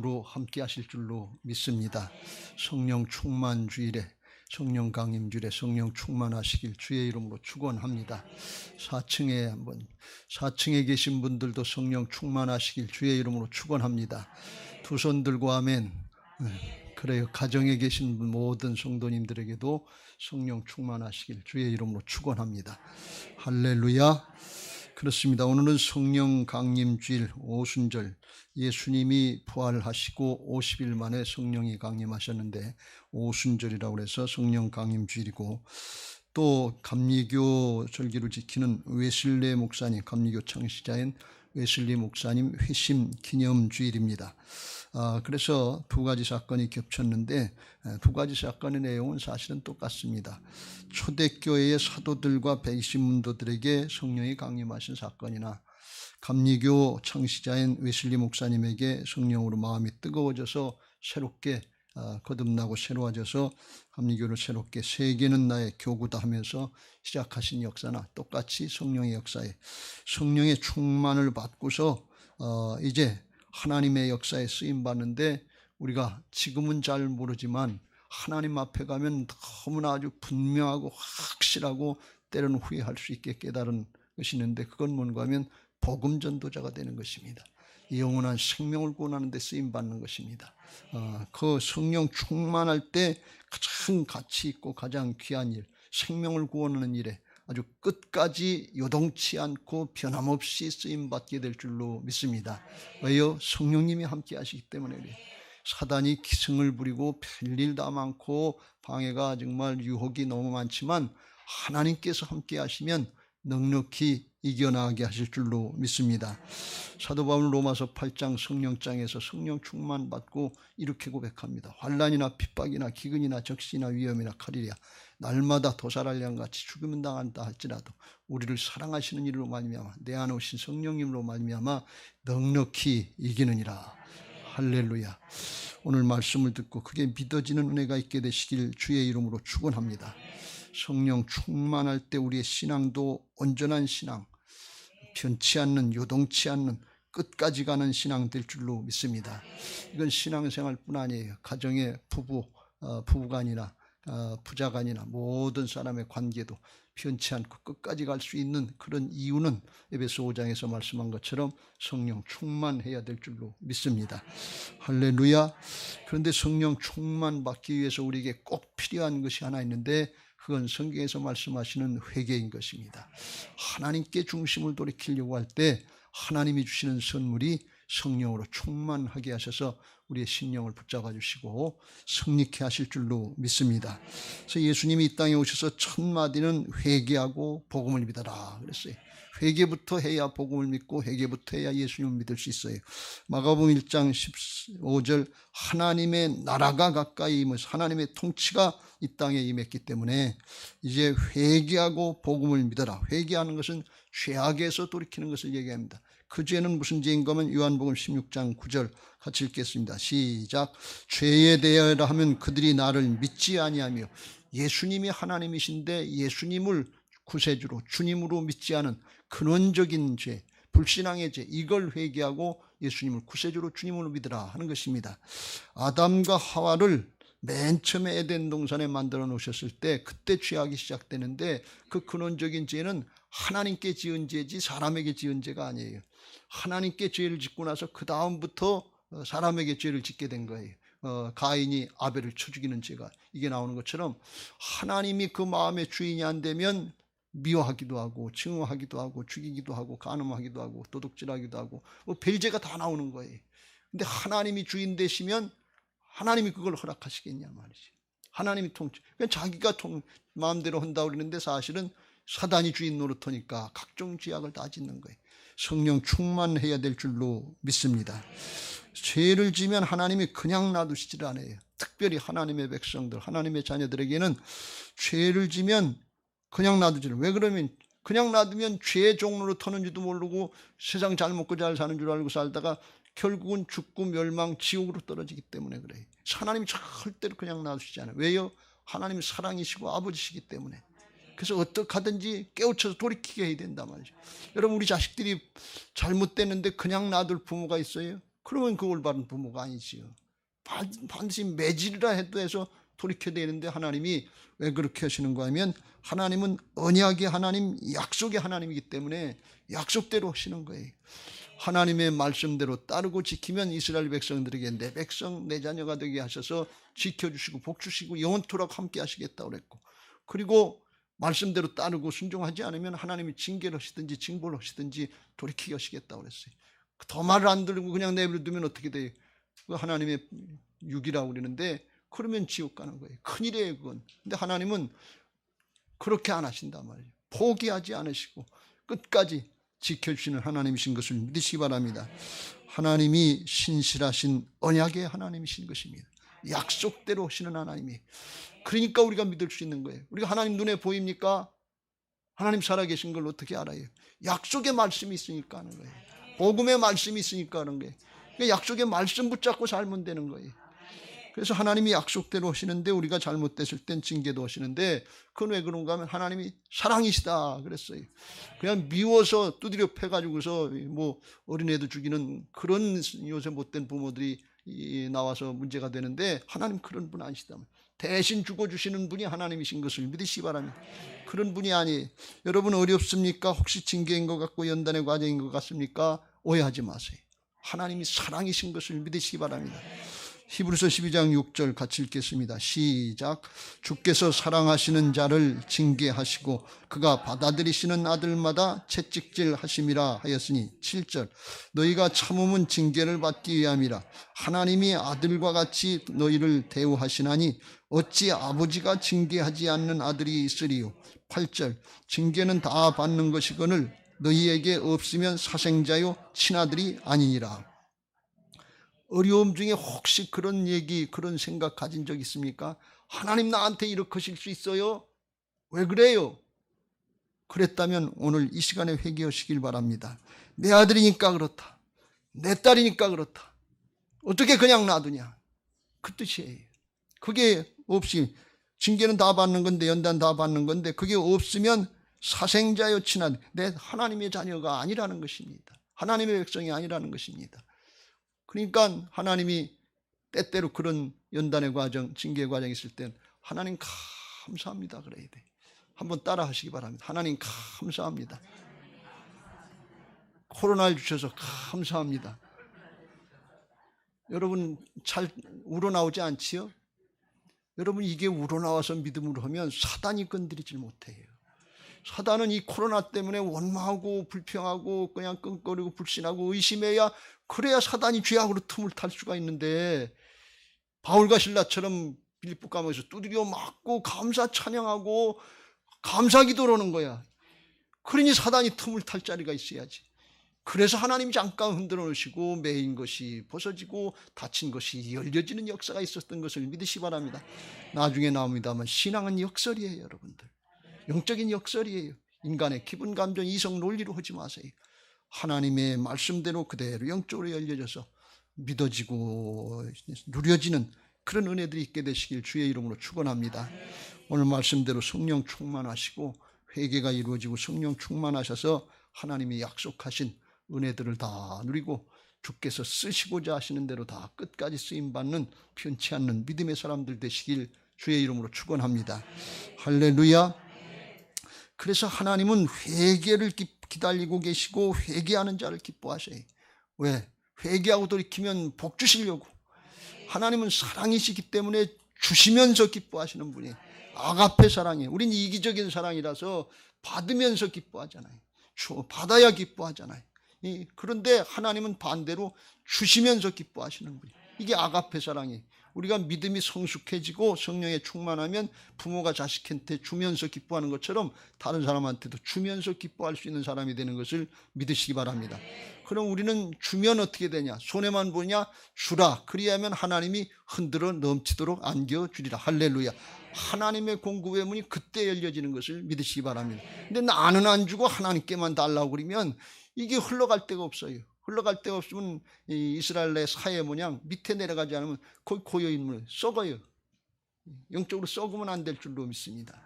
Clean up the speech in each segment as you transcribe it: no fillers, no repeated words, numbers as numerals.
로 함께 하실 줄로 믿습니다. 성령 충만 주일에, 성령 강림 주일에 성령 충만하시길 주의 이름으로 축원합니다. 4층에 계신 분들도 성령 충만하시길 주의 이름으로 축원합니다. 두 손 들고 아멘. 그래요. 가정에 계신 모든 성도님들에게도 성령 충만하시길 주의 이름으로 축원합니다. 할렐루야. 그렇습니다. 오늘은 성령 강림 주일 오순절, 예수님이 부활하시고 50일 만에 성령이 강림하셨는데 오순절이라고 해서 성령 강림 주일이고, 또 감리교 절기를 지키는 웨슬리 목사님, 감리교 창시자인 웨슬리 목사님 회심 기념 주일입니다. 그래서 두 가지 사건이 겹쳤는데 두 가지 사건의 내용은 사실은 똑같습니다. 초대교회의 사도들과 백신문도들에게 성령이 강림하신 사건이나 감리교 창시자인 웨슬리 목사님에게 성령으로 마음이 뜨거워져서 새롭게 거듭나고 새로워져서 감리교를 새롭게 세계는 나의 교구다 하면서 시작하신 역사나 똑같이 성령의 역사에 성령의 충만을 받고서 이제 하나님의 역사에 쓰임받는데, 우리가 지금은 잘 모르지만 하나님 앞에 가면 너무나 아주 분명하고 확실하고 때로는 후회할 수 있게 깨달은 것이 있는데, 그건 뭔가 하면 복음 전도자가 되는 것입니다. 영원한 생명을 구원하는 데 쓰임받는 것입니다. 그 성령 충만할 때 가장 가치 있고 가장 귀한 일, 생명을 구원하는 일에 아주 끝까지 요동치 않고 변함없이 쓰임받게 될 줄로 믿습니다. 왜요? 성령님이 함께 하시기 때문에 그래요. 사단이 기승을 부리고 별일 다 많고 방해가 정말 유혹이 너무 많지만 하나님께서 함께 하시면 넉넉히 이겨나가게 하실 줄로 믿습니다. 사도 바울은 로마서 8장 성령장에서 성령 충만 받고 이렇게 고백합니다. 환난이나 핍박이나 기근이나 적시나 위험이나 칼이랴 날마다 도살할 양같이 죽음은 당한다 할지라도 우리를 사랑하시는 이로 말미암아 내 안에 오신 성령님으로 말미암아 넉넉히 이기느니라. 할렐루야. 오늘 말씀을 듣고 그게 믿어지는 은혜가 있게 되시길 주의 이름으로 축원합니다. 성령 충만할 때 우리의 신앙도 온전한 신앙, 변치 않는, 요동치 않는, 끝까지 가는 신앙 될 줄로 믿습니다. 이건 신앙생활뿐 아니에요. 가정의 부부간이나 부자간이나 모든 사람의 관계도 변치 않고 끝까지 갈 수 있는 그런 이유는 에베소 5장에서 말씀한 것처럼 성령 충만해야 될 줄로 믿습니다. 할렐루야. 그런데 성령 충만 받기 위해서 우리에게 꼭 필요한 것이 하나 있는데, 그건 성경에서 말씀하시는 회개인 것입니다. 하나님께 중심을 돌이키려고 할 때 하나님이 주시는 선물이 성령으로 충만하게 하셔서 우리의 심령을 붙잡아 주시고 승리케 하실 줄로 믿습니다. 그래서 예수님이 이 땅에 오셔서 첫 마디는 회개하고 복음을 믿어라 그랬어요. 회개부터 해야 복음을 믿고 회개부터 해야 예수님을 믿을 수 있어요. 마가복음 1장 15절 하나님의 나라가 가까이 임해서 하나님의 통치가 이 땅에 임했기 때문에 이제 회개하고 복음을 믿어라. 회개하는 것은 죄악에서 돌이키는 것을 얘기합니다. 그 죄는 무슨 죄인가 하면 요한복음 16장 9절 같이 읽겠습니다. 시작. 죄에 대하여 하면 그들이 나를 믿지 아니하며, 예수님이 하나님이신데 예수님을 구세주로 주님으로 믿지 않은 근원적인 죄, 불신앙의 죄, 이걸 회개하고 예수님을 구세주로 주님으로 믿으라 하는 것입니다. 아담과 하와를 맨 처음에 에덴 동산에 만들어 놓으셨을 때 그때 죄악이 시작되는데, 그 근원적인 죄는 하나님께 지은 죄지 사람에게 지은 죄가 아니에요. 하나님께 죄를 짓고 나서 그 다음부터 사람에게 죄를 짓게 된 거예요. 가인이 아벨을 쳐 죽이는 죄가 이게 나오는 것처럼 하나님이 그 마음의 주인이 안 되면 미워하기도 하고 증오하기도 하고 죽이기도 하고 간음하기도 하고 도둑질하기도 하고 별죄가 다 나오는 거예요. 근데 하나님이 주인 되시면 하나님이 그걸 허락하시겠냐 말이지. 하나님이 통치. 그냥 자기가 마음대로 한다고 그러는데 사실은 사단이 주인 노릇하니까 각종 죄악을 다 짓는 거예요. 성령 충만해야 될 줄로 믿습니다. 죄를 지면 하나님이 그냥 놔두시질 않아요. 특별히 하나님의 백성들, 하나님의 자녀들에게는 죄를 지면 그냥 놔두지를. 왜 그러면 그냥 놔두면 죄의 종로로 터는지도 모르고 세상 잘 먹고 잘 사는 줄 알고 살다가 결국은 죽고 멸망 지옥으로 떨어지기 때문에 그래요. 하나님이 절대로 그냥 놔두시지 않아요. 왜요? 하나님이 사랑이시고 아버지시기 때문에. 그래서 어떻게 하든지 깨우쳐서 돌이키게 해야 된단 말이죠. 여러분, 우리 자식들이 잘못됐는데 그냥 놔둘 부모가 있어요? 그러면 그 올바른 부모가 아니지요. 반드시 매질이라 해서 돌이켜야 되는데 하나님이 왜 그렇게 하시는가 하면 하나님은 언약의 하나님, 약속의 하나님이기 때문에 약속대로 하시는 거예요. 하나님의 말씀대로 따르고 지키면 이스라엘 백성들에게 내 백성, 내 자녀가 되게 하셔서 지켜주시고 복주시고 영원토록 함께 하시겠다고 그랬고, 그리고 말씀대로 따르고 순종하지 않으면 하나님이 징계를 하시든지 징벌을 하시든지 돌이키게 하시겠다고 그랬어요. 더 말을 안 들고 그냥 내버려두면 어떻게 돼요? 하나님의 육이라고 그러는데 그러면 지옥 가는 거예요. 큰일이에요 그건. 근데 하나님은 그렇게 안 하신단 말이에요. 포기하지 않으시고 끝까지 지켜주시는 하나님이신 것을 믿으시기 바랍니다. 하나님이 신실하신 언약의 하나님이신 것입니다. 약속대로 하시는 하나님이. 그러니까 우리가 믿을 수 있는 거예요. 우리가 하나님 눈에 보입니까? 하나님 살아계신 걸 어떻게 알아요? 약속의 말씀이 있으니까 하는 거예요. 복음의 말씀이 있으니까 하는 거예요. 그러니까 약속의 말씀 붙잡고 살면 되는 거예요. 그래서 하나님이 약속대로 하시는데 우리가 잘못됐을 땐 징계도 하시는데 그건 왜 그런가 하면 하나님이 사랑이시다 그랬어요. 그냥 미워서 두드려 패가지고서 뭐 어린애도 죽이는 그런 요새 못된 부모들이 나와서 문제가 되는데 하나님 그런 분 아니시다. 대신 죽어주시는 분이 하나님이신 것을 믿으시기 바랍니다. 그런 분이 아니에요. 여러분 어렵습니까? 혹시 징계인 것 같고 연단의 과정인 것 같습니까? 오해하지 마세요. 하나님이 사랑이신 것을 믿으시기 바랍니다. 히브리서 12장 6절 같이 읽겠습니다. 시작. 주께서 사랑하시는 자를 징계하시고 그가 받아들이시는 아들마다 채찍질 하심이라 하였으니 7절. 너희가 참음은 징계를 받기 위함이라. 하나님이 아들과 같이 너희를 대우하시나니 어찌 아버지가 징계하지 않는 아들이 있으리요. 8절. 징계는 다 받는 것이거늘 너희에게 없으면 사생자요 친아들이 아니니라. 어려움 중에 혹시 그런 얘기, 그런 생각 가진 적 있습니까? 하나님 나한테 이렇게 하실 수 있어요? 왜 그래요? 그랬다면 오늘 이 시간에 회개하시길 바랍니다. 내 아들이니까 그렇다. 내 딸이니까 그렇다. 어떻게 그냥 놔두냐? 그 뜻이에요. 그게 없이 징계는 다 받는 건데 연단 다 받는 건데 그게 없으면 사생자여 친아들, 내 하나님의 자녀가 아니라는 것입니다. 하나님의 백성이 아니라는 것입니다. 그러니까 하나님이 때때로 그런 연단의 과정, 징계의 과정이 있을 땐 하나님 감사합니다 그래야 돼. 한번 따라 하시기 바랍니다. 하나님 감사합니다. 코로나를 주셔서 감사합니다. 여러분 잘 우러나오지 않지요? 여러분 이게 우러나와서 믿음으로 하면 사단이 건드리질 못해요. 사단은 이 코로나 때문에 원망하고 불평하고 그냥 끙거리고 불신하고 의심해야, 그래야 사단이 죄악으로 틈을 탈 수가 있는데 바울과 실라처럼 빌립보 감옥에서 두드려 맞고 감사 찬양하고 감사 기도를 하는 거야. 그러니 사단이 틈을 탈 자리가 있어야지. 그래서 하나님이 잠깐 흔들어 놓으시고 매인 것이 벗어지고 닫힌 것이 열려지는 역사가 있었던 것을 믿으시기 바랍니다. 나중에 나옵니다만 신앙은 역설이에요 여러분들. 영적인 역설이에요. 인간의 기분, 감정, 이성, 논리로 하지 마세요. 하나님의 말씀대로 그대로 영적으로 열려져서 믿어지고 누려지는 그런 은혜들이 있게 되시길 주의 이름으로 축원합니다. 오늘 말씀대로 성령 충만하시고 회개가 이루어지고 성령 충만하셔서 하나님이 약속하신 은혜들을 다 누리고 주께서 쓰시고자 하시는 대로 다 끝까지 쓰임받는 편치 않는 믿음의 사람들 되시길 주의 이름으로 축원합니다. 할렐루야. 그래서 하나님은 회개를 기다리고 계시고 회개하는 자를 기뻐하셔요. 왜? 회개하고 돌이키면 복 주시려고. 하나님은 사랑이시기 때문에 주시면서 기뻐하시는 분이에요. 아가페 사랑이에요. 우린 이기적인 사랑이라서 받으면서 기뻐하잖아요. 받아야 기뻐하잖아요. 그런데 하나님은 반대로 주시면서 기뻐하시는 분이에요. 이게 아가페 사랑이에요. 우리가 믿음이 성숙해지고 성령에 충만하면 부모가 자식한테 주면서 기뻐하는 것처럼 다른 사람한테도 주면서 기뻐할 수 있는 사람이 되는 것을 믿으시기 바랍니다. 그럼 우리는 주면 어떻게 되냐? 손해만 보냐? 주라. 그리하면 하나님이 흔들어 넘치도록 안겨주리라. 할렐루야. 하나님의 공급의 문이 그때 열려지는 것을 믿으시기 바랍니다. 근데 나는 안 주고 하나님께만 달라고 그러면 이게 흘러갈 데가 없어요. 흘러갈 데가 없으면 이스라엘의 사회 모양 밑에 내려가지 않으면 거의 고여있는 썩어요. 영적으로 썩으면 안 될 줄로 믿습니다.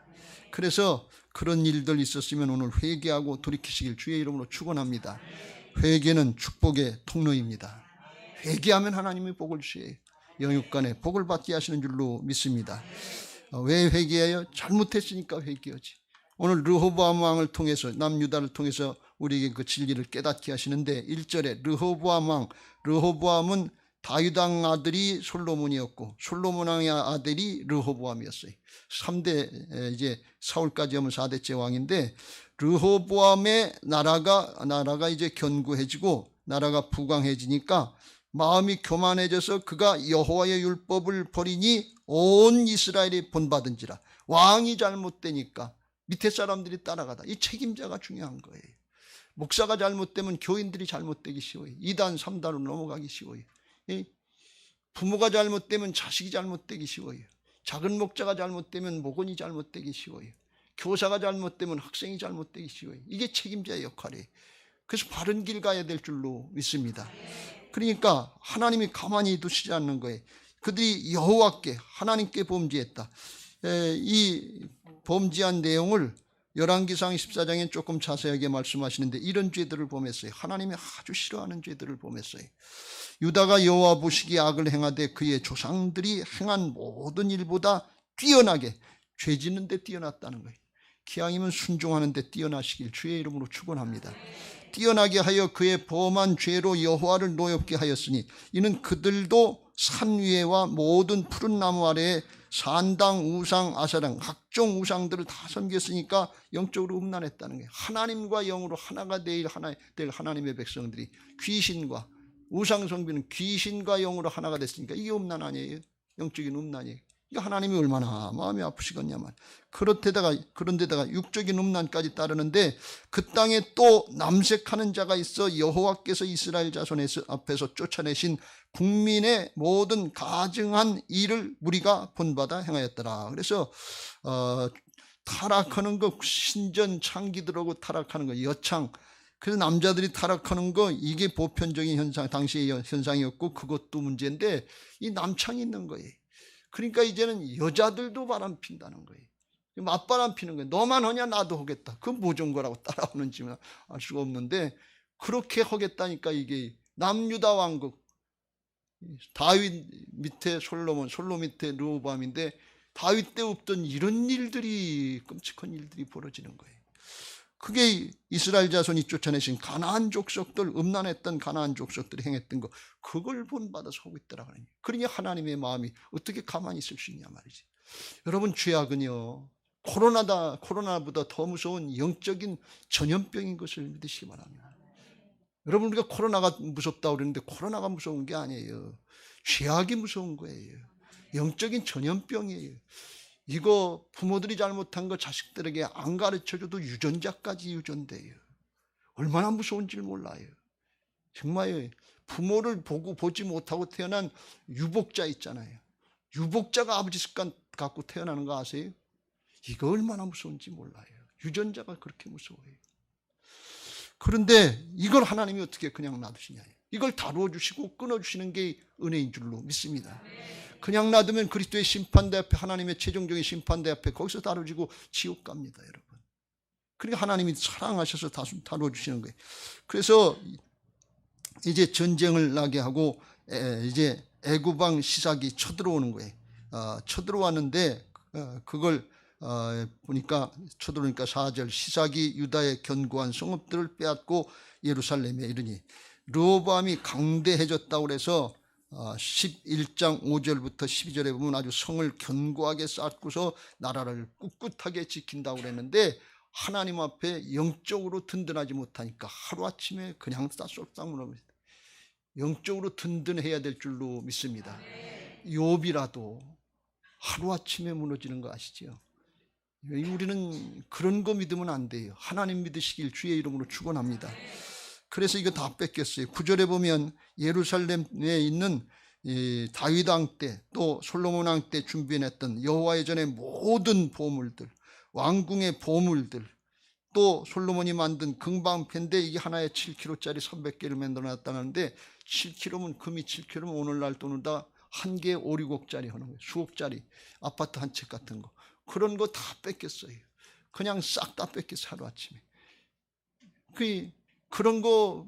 그래서 그런 일들 있었으면 오늘 회개하고 돌이키시길 주의 이름으로 축원합니다. 회개는 축복의 통로입니다. 회개하면 하나님이 복을 주셔요. 영육간에 복을 받게 하시는 줄로 믿습니다. 왜 회개해요? 잘못했으니까 회개하지. 오늘 르호보암 왕을 통해서, 남유다를 통해서 우리에게 그 진리를 깨닫게 하시는데 1절에 르호보암 왕, 르호보암은 다윗 왕 아들이 솔로몬이었고 솔로몬 왕의 아들이 르호보암이었어요. 3대 이제 사울까지 하면 4대째 왕인데, 르호보암의 나라가 이제 견고해지고 나라가 부강해지니까 마음이 교만해져서 그가 여호와의 율법을 버리니 온 이스라엘이 본받은지라. 왕이 잘못되니까 밑에 사람들이 따라가다. 이 책임자가 중요한 거예요. 목사가 잘못되면 교인들이 잘못되기 쉬워요. 2단 3단으로 넘어가기 쉬워요. 부모가 잘못되면 자식이 잘못되기 쉬워요. 작은 목자가 잘못되면 목원이 잘못되기 쉬워요. 교사가 잘못되면 학생이 잘못되기 쉬워요. 이게 책임자의 역할이에요. 그래서 바른 길 가야 될 줄로 믿습니다. 그러니까 하나님이 가만히 두시지 않는 거예요. 그들이 여호와께, 하나님께 범죄했다. 이 범죄한 내용을 열왕기상 14장에 조금 자세하게 말씀하시는데, 이런 죄들을 범했어요. 하나님이 아주 싫어하는 죄들을 범했어요. 유다가 여호와 보시기에 악을 행하되 그의 조상들이 행한 모든 일보다 뛰어나게, 죄 짓는 데 뛰어났다는 거예요. 기왕이면 순종하는 데 뛰어나시길 주의 이름으로 축원합니다. 뛰어나게 하여 그의 범한 죄로 여호와를 노엽게 하였으니 이는 그들도 산 위에와 모든 푸른 나무 아래에 산당, 우상, 아사랑, 각종 우상들을 다 섬겼으니까 영적으로 음란했다는 거예요. 하나님과 영으로 하나가 될 하나님의 백성들이 귀신과 우상 성비는 귀신과 영으로 하나가 됐으니까 이게 음란 아니에요? 영적인 음란이에요. 이게 하나님이 얼마나 마음이 아프시겠냐만. 그런데다가 육적인 음란까지 따르는데, 그 땅에 또 남색하는 자가 있어 여호와께서 이스라엘 자손 앞에서 쫓아내신 국민의 모든 가증한 일을 무리가 본받아 행하였더라. 그래서 타락하는 거, 신전 창기들하고 타락하는 거, 여창, 그래서 남자들이 타락하는 거, 이게 보편적인 현상, 당시의 현상이었고 그것도 문제인데 이 남창이 있는 거예요. 그러니까 이제는 여자들도 바람핀다는 거예요. 맞바람 피는 거예요. 너만 하냐 나도 하겠다. 그건 뭐좀 거라고 따라오는지는 알 수가 없는데, 그렇게 하겠다니까. 이게 남유다 왕국, 다윗 밑에 솔로몬 밑에 르호보암인데, 다윗 때 없던 이런 일들이, 끔찍한 일들이 벌어지는 거예요. 그게 이스라엘 자손이 쫓아내신 가나안 족속들, 음란했던 가나안 족속들이 행했던 거, 그걸 본받아서 하고 있더라. 그러니 하나님의 마음이 어떻게 가만히 있을 수 있냐 말이지. 여러분, 죄악은요, 코로나보다 더 무서운 영적인 전염병인 것을 믿으시기 바랍니다. 여러분, 우리가 코로나가 무섭다고 그러는데 코로나가 무서운 게 아니에요. 죄악이 무서운 거예요. 영적인 전염병이에요. 이거 부모들이 잘못한 거 자식들에게 안 가르쳐줘도 유전자까지 유전돼요. 얼마나 무서운지 몰라요. 정말 부모를 보지 못하고 태어난 유복자 있잖아요. 유복자가 아버지 습관 갖고 태어나는 거 아세요? 이거 얼마나 무서운지 몰라요. 유전자가 그렇게 무서워요. 그런데 이걸 하나님이 어떻게 그냥 놔두시냐. 이걸 다루어 주시고 끊어주시는 게 은혜인 줄로 믿습니다. 그냥 놔두면 그리스도의 심판대 앞에, 하나님의 최종적인 심판대 앞에 거기서 다뤄지고 지옥 갑니다, 여러분. 그러니까 하나님이 사랑하셔서 다루어 주시는 거예요. 그래서 이제 전쟁을 나게 하고 이제 애굽왕 시삭이 쳐들어오는 거예요. 쳐들어왔는데 그걸 보니까 쳐들어오니까 4절, 시삭이 유다의 견고한 성읍들을 빼앗고 예루살렘에 이르니, 르호보암이 강대해졌다고 그래서 11장 5절부터 12절에 보면 아주 성을 견고하게 쌓고서 나라를 꿋꿋하게 지킨다고 그랬는데, 하나님 앞에 영적으로 든든하지 못하니까 하루아침에 그냥 싹 무너집니다. 영적으로 든든해야 될 줄로 믿습니다. 욥이라도 하루아침에 무너지는 거 아시죠? 우리는 그런 거 믿으면 안 돼요. 하나님 믿으시길 주의 이름으로 축원합니다. 그래서 이거 다 뺏겼어요. 9절에 보면 예루살렘에 있는 다윗 왕 때 또 솔로몬 왕 때 준비해냈던 여호와의 전의 모든 보물들, 왕궁의 보물들, 또 솔로몬이 만든 금방패인데 이게 하나에 7kg짜리 300개를 만들어놨다는데, 7kg면 금이 7kg면 오늘날 돈은 다 한 개에 5, 6억짜리 하는 거예요. 수억짜리 아파트 한 채 같은 거, 그런 거 다 뺏겼어요. 그냥 싹 다 뺏겼어요, 하루아침에. 그런 거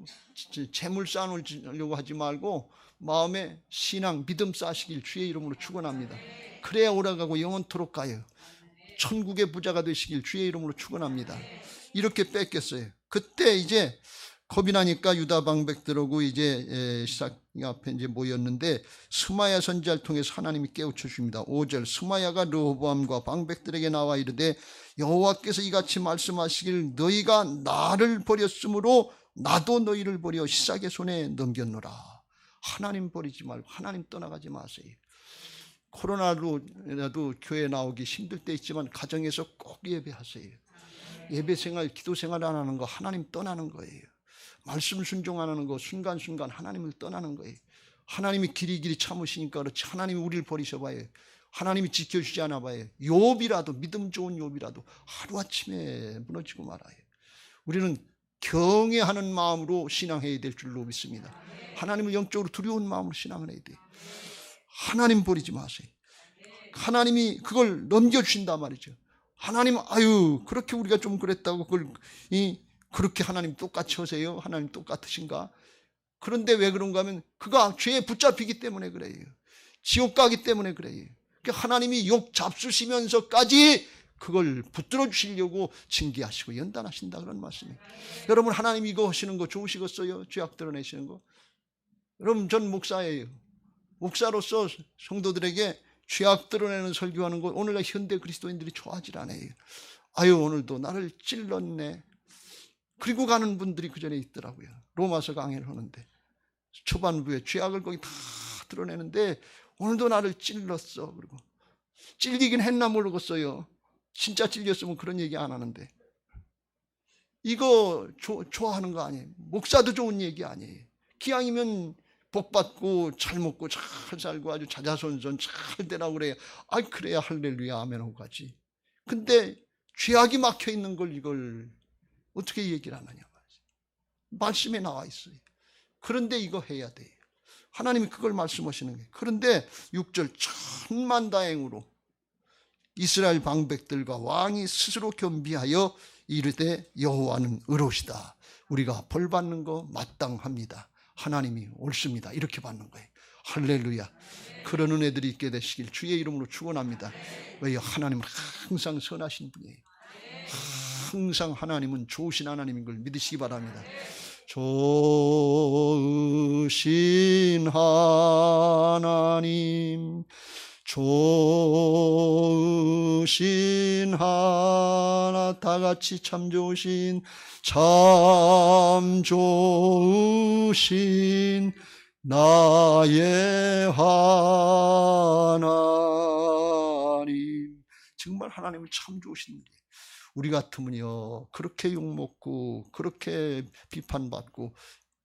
재물 쌓으려고 하지 말고 마음에 신앙, 믿음 쌓으시길 주의 이름으로 축원합니다. 그래야 오라가고 영원토록 가요. 천국의 부자가 되시길 주의 이름으로 축원합니다. 이렇게 뺏겼어요. 그때 이제 겁이 나니까 유다 방백들하고 이제 시삭 앞에 이제 모였는데 스마야 선지자를 통해서 하나님이 깨우쳐 줍니다. 5절 스마야가 르호보암과 방백들에게 나와 이르되 여호와께서 이같이 말씀하시길 너희가 나를 버렸으므로 나도 너희를 버려 시삭의 손에 넘겼노라. 하나님 버리지 말고 하나님 떠나가지 마세요. 코로나로라도 교회 나오기 힘들 때 있지만 가정에서 꼭 예배하세요. 예배 생활, 기도 생활 안 하는 거 하나님 떠나는 거예요. 말씀 순종 안 하는 거 순간순간 하나님을 떠나는 거예요. 하나님이 길이 참으시니까 그렇지 하나님이 우리를 버리셔봐요. 하나님이 지켜주지 않아봐요. 욥이라도 믿음 좋은 욥이라도 하루아침에 무너지고 말아요. 우리는 경외하는 마음으로 신앙해야 될 줄로 믿습니다. 하나님을 영적으로 두려운 마음으로 신앙을 해야 돼요. 하나님 버리지 마세요. 하나님이 그걸 넘겨주신단 말이죠. 하나님 그렇게 우리가 좀 그랬다고 그걸 그렇게 하나님 똑같이 하세요? 하나님 똑같으신가? 그런데 왜 그런가 하면 그가 죄에 붙잡히기 때문에 그래요. 지옥 가기 때문에 그래요. 하나님이 욕 잡수시면서까지 그걸 붙들어 주시려고 징계하시고 연단하신다 그런 말씀이에요. 여러분 하나님 이거 하시는 거 좋으시겠어요? 죄악 드러내시는 거? 여러분 전 목사예요. 목사로서 성도들에게 죄악 드러내는 설교하는 거 오늘날 현대 그리스도인들이 좋아하질 않아요. 오늘도 나를 찔렀네. 그리고 가는 분들이 그 전에 있더라고요. 로마서 강해를 하는데 초반부에 죄악을 거기 다 드러내는데 오늘도 나를 찔렀어. 그리고 찔리긴 했나 모르겠어요. 진짜 찔렸으면 그런 얘기 안 하는데 이거 좋아하는 거 아니에요. 목사도 좋은 얘기 아니에요. 기왕이면 복 받고 잘 먹고 잘 살고 아주 자자손손 잘 되라고 그래요. 그래야 할렐루야 아멘 하고 가지. 근데 죄악이 막혀 있는 걸 이걸 어떻게 얘기를 안 하냐 말이죠. 말씀에 나와 있어요. 그런데 이거 해야 돼요. 하나님이 그걸 말씀하시는 거예요. 그런데 6절 천만다행으로 이스라엘 방백들과 왕이 스스로 겸비하여 이르되 여호와는 의로우시다. 우리가 벌 받는 거 마땅합니다. 하나님이 옳습니다. 이렇게 받는 거예요. 할렐루야. 그런 은혜들이 있게 되시길 주의 이름으로 축원합니다. 왜요? 하나님은 항상 선하신 분이에요. 항상 하나님은 좋으신 하나님인 걸 믿으시기 바랍니다. 좋으신 하나님, 좋으신 하나, 다 같이 참 좋으신, 참 좋으신 나의 하나님. 정말 하나님은 참 좋으신 분이에요. 우리 같으면요 그렇게 욕먹고 그렇게 비판받고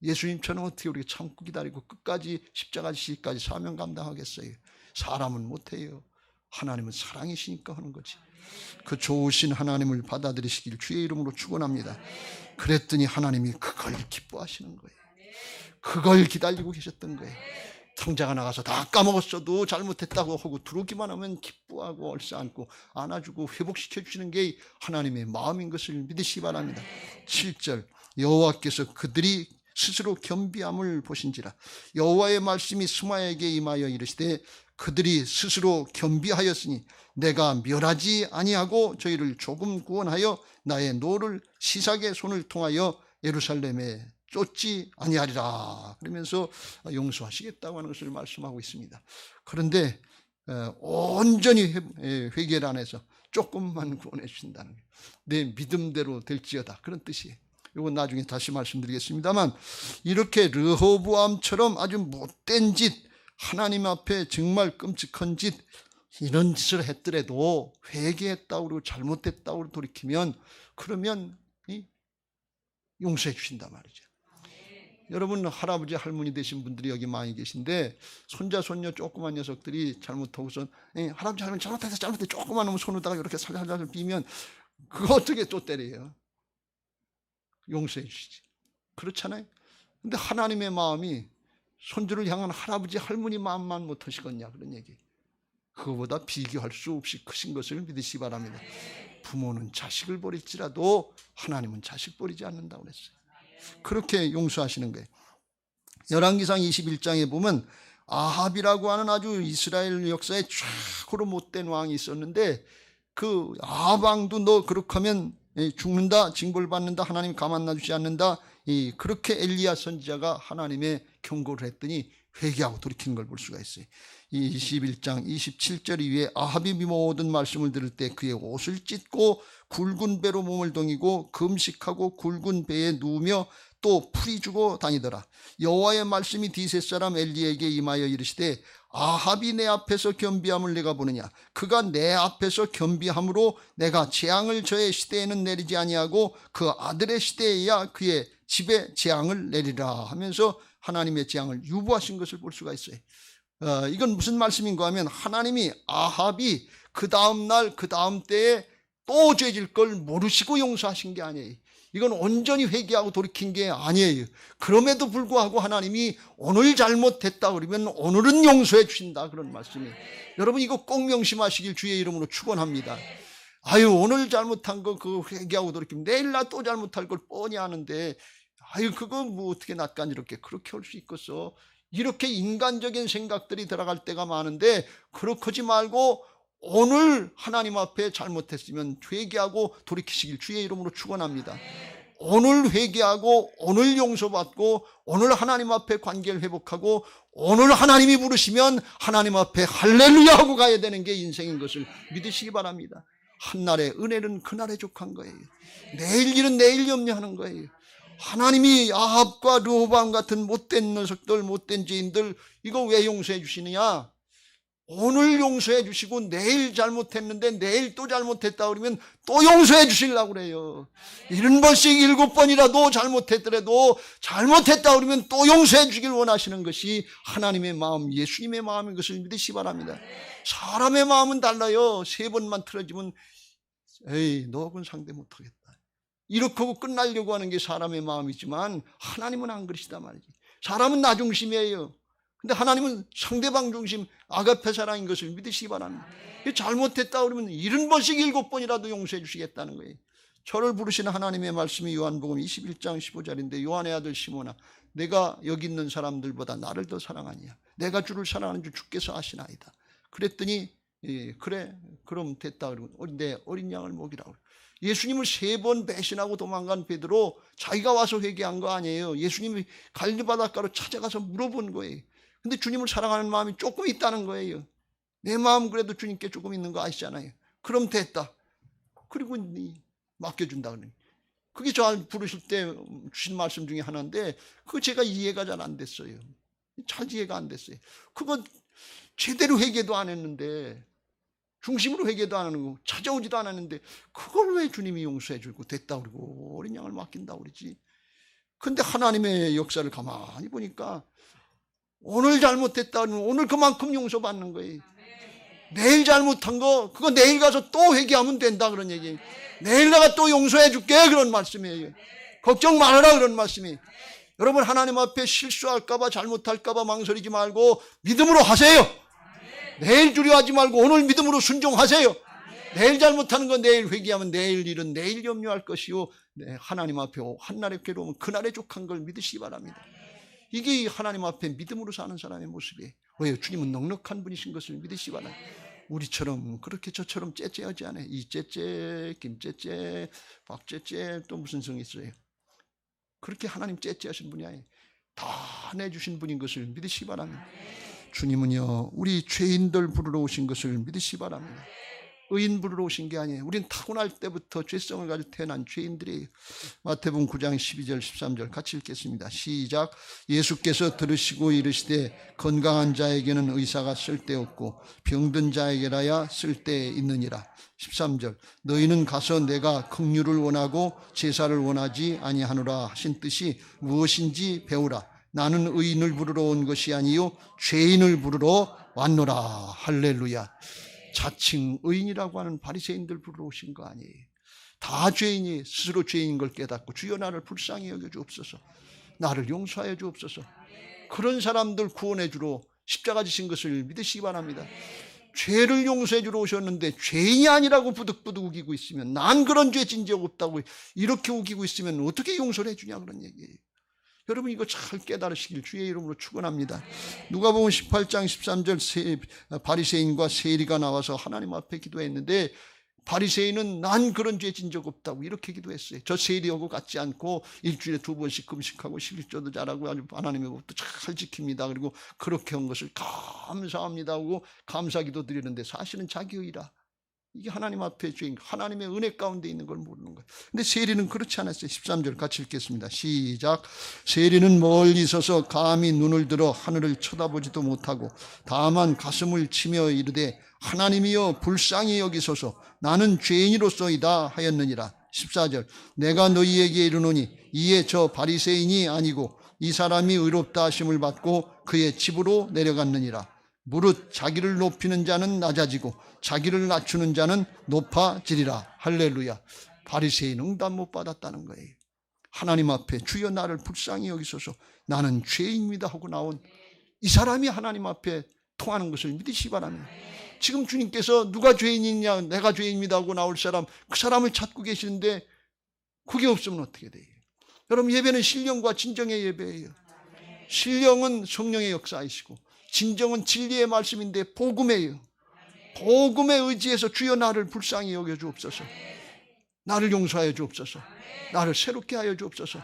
예수님처럼 어떻게 우리가 참고 기다리고 끝까지 십자가 지시까지 사명 감당하겠어요? 사람은 못해요. 하나님은 사랑이시니까 하는 거지. 그 좋으신 하나님을 받아들이시길 주의 이름으로 축원합니다. 그랬더니 하나님이 그걸 기뻐하시는 거예요. 그걸 기다리고 계셨던 거예요. 성자가 나가서 다 까먹었어도 잘못했다고 하고 들어오기만 하면 기뻐하고 얼싸안고 안아주고 회복시켜 주시는 게 하나님의 마음인 것을 믿으시기 바랍니다. 7절 여호와께서 그들이 스스로 겸비함을 보신지라. 여호와의 말씀이 스마야에게 임하여 이르시되 그들이 스스로 겸비하였으니 내가 멸하지 아니하고 저희를 조금 구원하여 나의 노를 시삭의 손을 통하여 예루살렘에 쫓지 아니하리라. 그러면서 용서하시겠다고 하는 것을 말씀하고 있습니다. 그런데 온전히 회개를 안 해서 조금만 구원해 주신다는 거예요. 내 믿음대로 될지어다 그런 뜻이에요. 이건 나중에 다시 말씀드리겠습니다만 이렇게 르호보암처럼 아주 못된 짓, 하나님 앞에 정말 끔찍한 짓, 이런 짓을 했더라도 회개했다고 그러고 잘못했다고 돌이키면 그러면 용서해 주신단 말이죠. 여러분 할아버지 할머니 되신 분들이 여기 많이 계신데 손자 손녀 조그만 녀석들이 잘못하고서 할아버지 할머니 잘못해서 조그만 놈 손으로다가 이렇게 살살 비면 그거 어떻게 또 때려요? 용서해 주시지. 그렇잖아요. 근데 하나님의 마음이 손주를 향한 할아버지 할머니 마음만 못하시겠냐 그런 얘기. 그거보다 비교할 수 없이 크신 것을 믿으시기 바랍니다. 부모는 자식을 버릴지라도 하나님은 자식 버리지 않는다고 그랬어요. 그렇게 용서하시는 거예요. 열왕기상 21장에 보면 아합이라고 하는 아주 이스라엘 역사에 최고로 못된 왕이 있었는데, 그 아합 왕도 너 그렇게 하면 죽는다, 징벌 받는다, 하나님 가만 놔주지 않는다, 그렇게 엘리야 선지자가 하나님의 경고를 했더니 회개하고 돌이킨 걸 볼 수가 있어요. 이 21장 27절 이후에 아합이 모든 말씀을 들을 때 그의 옷을 찢고 굵은 배로 몸을 동이고 금식하고 굵은 배에 누우며 또 풀이 주고 다니더라. 여호와의 말씀이 디셋 사람 엘리에게 임하여 이르시되 아합이 내 앞에서 겸비함을 내가 보느냐. 그가 내 앞에서 겸비함으로 내가 재앙을 저의 시대에는 내리지 아니하고 그 아들의 시대에야 그의 집에 재앙을 내리라 하면서 하나님의 재앙을 유보하신 것을 볼 수가 있어요. 이건 무슨 말씀인가 하면 하나님이 아합이 그 다음 날 그 다음 때에 또 죄질 걸 모르시고 용서하신 게 아니에요. 이건 온전히 회개하고 돌이킨 게 아니에요. 그럼에도 불구하고 하나님이 오늘 잘못했다 그러면 오늘은 용서해 주신다, 그런 말씀이에요. 여러분 이거 꼭 명심하시길 주의 이름으로 축원합니다. 아유, 오늘 잘못한 거 그 회개하고 돌이키면 내일 나 또 잘못할 걸 뻔히 아는데, 아유 그거 뭐 어떻게 낯간지럽게 그렇게 할 수 있겠어. 이렇게 인간적인 생각들이 들어갈 때가 많은데, 그렇게 하지 말고 오늘 하나님 앞에 잘못했으면 회개하고 돌이키시길 주의 이름으로 축원합니다. 오늘 회개하고 오늘 용서받고 오늘 하나님 앞에 관계를 회복하고 오늘 하나님이 부르시면 하나님 앞에 할렐루야 하고 가야 되는 게 인생인 것을 믿으시기 바랍니다. 한날의 은혜는 그날에 족한 거예요. 내일 일은 내일 염려하는 거예요. 하나님이 아합과 르호보암 같은 못된 녀석들, 못된 죄인들 이거 왜 용서해 주시느냐? 오늘 용서해 주시고 내일 잘못했는데 내일 또 잘못했다 그러면 또 용서해 주시려고 그래요. 70번씩 7번이라도 잘못했더라도 잘못했다 그러면 또 용서해 주길 원하시는 것이 하나님의 마음, 예수님의 마음인 것을 믿으시기 바랍니다. 사람의 마음은 달라요. 3번만 틀어지면 에이 너하고는 상대 못하겠다, 이렇게 하고 끝나려고 하는 게 사람의 마음이지만 하나님은 안 그러시단 말이지. 사람은 나 중심이에요. 근데 하나님은 상대방 중심, 아가페 사랑인 것을 믿으시기 바랍니다. 잘못했다 그러면 70번씩 7번이라도 용서해 주시겠다는 거예요. 저를 부르시는 하나님의 말씀이 요한복음 21장 15절인데, 요한의 아들 시몬아, 내가 여기 있는 사람들보다 나를 더 사랑하냐? 내가 주를 사랑하는 줄 주께서 아시나이다. 그랬더니 그래 그럼 됐다 그러면 내 어린 양을 먹이라고. 예수님을 3번 배신하고 도망간 베드로 자기가 와서 회개한 거 아니에요. 예수님이 갈릴리 바닷가로 찾아가서 물어본 거예요. 근데 주님을 사랑하는 마음이 조금 있다는 거예요. 내 마음 그래도 주님께 조금 있는 거 아시잖아요. 그럼 됐다. 그리고 맡겨준다 그러니. 그게 저 부르실 때 주신 말씀 중에 하나인데 그거 제가 이해가 잘 안 됐어요. 잘 이해가 안 됐어요. 그거 제대로 회개도 안 했는데, 중심으로 회개도 안 하는 거, 찾아오지도 않았는데 그걸 왜 주님이 용서해 주고 됐다 그러고 어린 양을 맡긴다 그러지? 근데 하나님의 역사를 가만히 보니까 오늘 잘못했다 그러면 오늘 그만큼 용서받는 거예요. 내일 잘못한 거 그거 내일 가서 또 회개하면 된다 그런 얘기예요. 내일 내가 또 용서해 줄게 그런 말씀이에요. 걱정 말아라 그런 말씀이에요. 여러분 하나님 앞에 실수할까 봐 잘못할까 봐 망설이지 말고 믿음으로 하세요. 내일 두려워하지 말고 오늘 믿음으로 순종하세요. 내일 잘못하는 건 내일 회개하면 내일 일은 내일 염려할 것이요, 하나님 앞에 한날의 괴로움은 그날의 족한 걸 믿으시기 바랍니다. 이게 하나님 앞에 믿음으로 사는 사람의 모습이에요. 왜요? 주님은 넉넉한 분이신 것을 믿으시기 바랍니다. 우리처럼 그렇게 저처럼 째째하지 않아요. 이째째, 김째째, 박째째, 또 무슨 성이 있어요. 그렇게 하나님 째째하신 분이 아니에요. 다 내주신 분인 것을 믿으시기 바랍니다. 주님은요 우리 죄인들 부르러 오신 것을 믿으시기 바랍니다. 의인 부르러 오신 게 아니에요. 우리는 타고날 때부터 죄성을 가지고 태어난 죄인들이에요. 마태복음 9장 12절 13절 같이 읽겠습니다. 시작. 예수께서 들으시고 이르시되 건강한 자에게는 의사가 쓸데없고 병든 자에게라야 쓸데있느니라. 13절. 너희는 가서 내가 긍휼을 원하고 제사를 원하지 아니하노라 하신 뜻이 무엇인지 배우라. 나는 의인을 부르러 온 것이 아니요 죄인을 부르러 왔노라. 할렐루야. 자칭 의인이라고 하는 바리새인들 부르러 오신 거 아니에요. 다 죄인이 스스로 죄인인 걸 깨닫고 주여 나를 불쌍히 여겨 주옵소서, 나를 용서하여 주옵소서, 그런 사람들 구원해 주러 십자가 지신 것을 믿으시기 바랍니다. 죄를 용서해 주러 오셨는데 죄인이 아니라고 부득부득 우기고 있으면, 난 그런 죄 진 적 없다고 이렇게 우기고 있으면 어떻게 용서를 해 주냐 그런 얘기예요. 여러분 이거 잘 깨달으시길 주의 이름으로 축원합니다. 누가복음 18장 13절 바리새인과 세리가 나와서 하나님 앞에 기도했는데 바리새인은 난 그런 죄 진 적 없다고 이렇게 기도했어요. 저 세리하고 같지 않고 일주일에 2번씩 금식하고 11조도 잘하고 아주 하나님의 법도 잘 지킵니다. 그리고 그렇게 한 것을 감사합니다 하고 감사기도 드리는데 사실은 자기 의라. 이게 하나님 앞에 죄인, 하나님의 은혜 가운데 있는 걸 모르는 거예요. 근데 세리는 그렇지 않았어요. 13절 같이 읽겠습니다. 시작. 세리는 멀리 서서 감히 눈을 들어 하늘을 쳐다보지도 못하고 다만 가슴을 치며 이르되 하나님이여 불쌍히 여기소서 나는 죄인으로소이다 하였느니라. 14절. 내가 너희에게 이르노니 이에 저 바리새인이 아니고 이 사람이 의롭다 하심을 받고 그의 집으로 내려갔느니라. 무릇 자기를 높이는 자는 낮아지고 자기를 낮추는 자는 높아지리라. 할렐루야. 바리새인 응답 못 받았다는 거예요. 하나님 앞에 주여 나를 불쌍히 여기소서 나는 죄인입니다 하고 나온 이 사람이 하나님 앞에 통하는 것을 믿으시기 바랍니다. 지금 주님께서 누가 죄인이냐 내가 죄인입니다 하고 나올 사람 그 사람을 찾고 계시는데 그게 없으면 어떻게 돼요? 여러분 예배는 신령과 진정의 예배예요. 신령은 성령의 역사이시고 진정은 진리의 말씀인데 복음이에요. 복음에 의지해서 주여 나를 불쌍히 여겨 주옵소서. 나를 용서하여 주옵소서. 나를 새롭게 하여 주옵소서.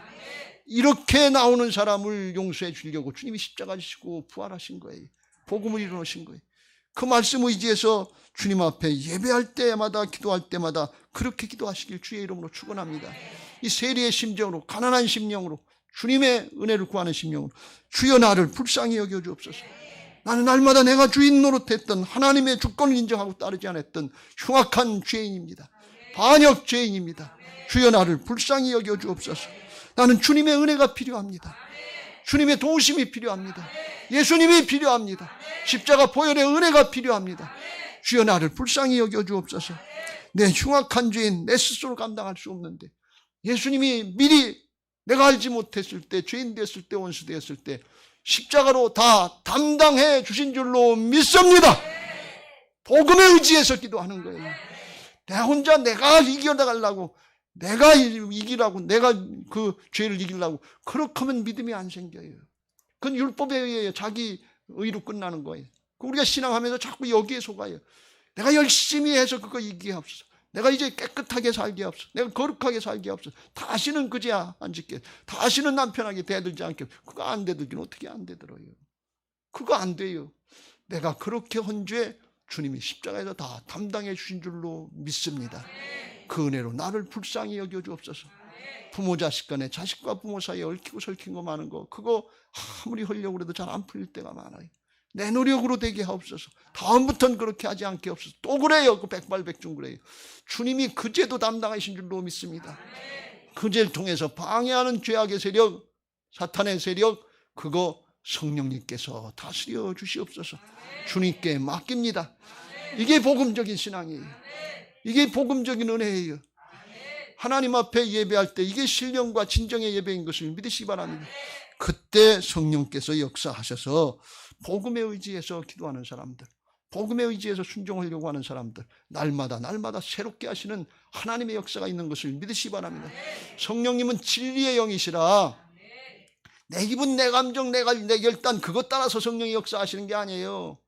이렇게 나오는 사람을 용서해 주려고 주님이 십자가 지시고 부활하신 거예요. 복음을 이루신 거예요. 그 말씀 의지해서 주님 앞에 예배할 때마다 기도할 때마다 그렇게 기도하시길 주의 이름으로 축원합니다. 이 세리의 심정으로 가난한 심령으로 주님의 은혜를 구하는 심령으로 주여 나를 불쌍히 여겨 주옵소서. 나는 날마다 내가 주인 노릇했던 하나님의 주권을 인정하고 따르지 않았던 흉악한 죄인입니다. 반역 죄인입니다. 주여 나를 불쌍히 여겨 주옵소서. 나는 주님의 은혜가 필요합니다. 주님의 도우심이 필요합니다. 예수님이 필요합니다. 십자가 보혈의 은혜가 필요합니다. 주여 나를 불쌍히 여겨 주옵소서. 내 흉악한 죄인 내 스스로 감당할 수 없는데 예수님이 미리 내가 알지 못했을 때 죄인 됐을 때 원수 되었을 때 십자가로 다 담당해 주신 줄로 믿습니다. 복음에 의지해서 기도하는 거예요. 내가 혼자 내가 이겨나가려고 내가 이기라고 내가 그 죄를 이기려고 그렇게 하면 믿음이 안 생겨요. 그건 율법에 의해 자기 의로 끝나는 거예요. 우리가 신앙하면서 자꾸 여기에 속아요. 내가 열심히 해서 그거 이기게 하옵소서. 내가 이제 깨끗하게 살게 하옵소서. 내가 거룩하게 살게 하옵소서. 다시는 그 죄 안 짓게. 다시는 남편에게 대들지 않게. 그거 안 대들기는 어떻게 안 되더라요. 그거 안 돼요. 내가 그렇게 한 죄 주님이 십자가에서 다 담당해 주신 줄로 믿습니다. 그 은혜로 나를 불쌍히 여겨 주옵소서. 부모 자식 간에 자식과 부모 사이에 얽히고 설킨 거 많은 거 그거 아무리 하려고 해도 잘 안 풀릴 때가 많아요. 내 노력으로 되게 하옵소서. 다음부터는 그렇게 하지 않게 하옵소서. 또 그래요. 그 백발백중 그래요. 주님이 그 죄도 담당하신 줄로 믿습니다. 그 죄를 통해서 방해하는 죄악의 세력, 사탄의 세력 그거 성령님께서 다스려 주시옵소서. 주님께 맡깁니다. 이게 복음적인 신앙이에요. 이게 복음적인 은혜예요. 하나님 앞에 예배할 때 이게 신령과 진정의 예배인 것을 믿으시기 바랍니다. 그때 성령께서 역사하셔서 복음에 의지해서 기도하는 사람들, 복음에 의지해서 순종하려고 하는 사람들 날마다 새롭게 하시는 하나님의 역사가 있는 것을 믿으시기 바랍니다. 성령님은 진리의 영이시라 내 기분, 내 감정, 내 결단 그것 따라서 성령이 역사하시는 게 아니에요.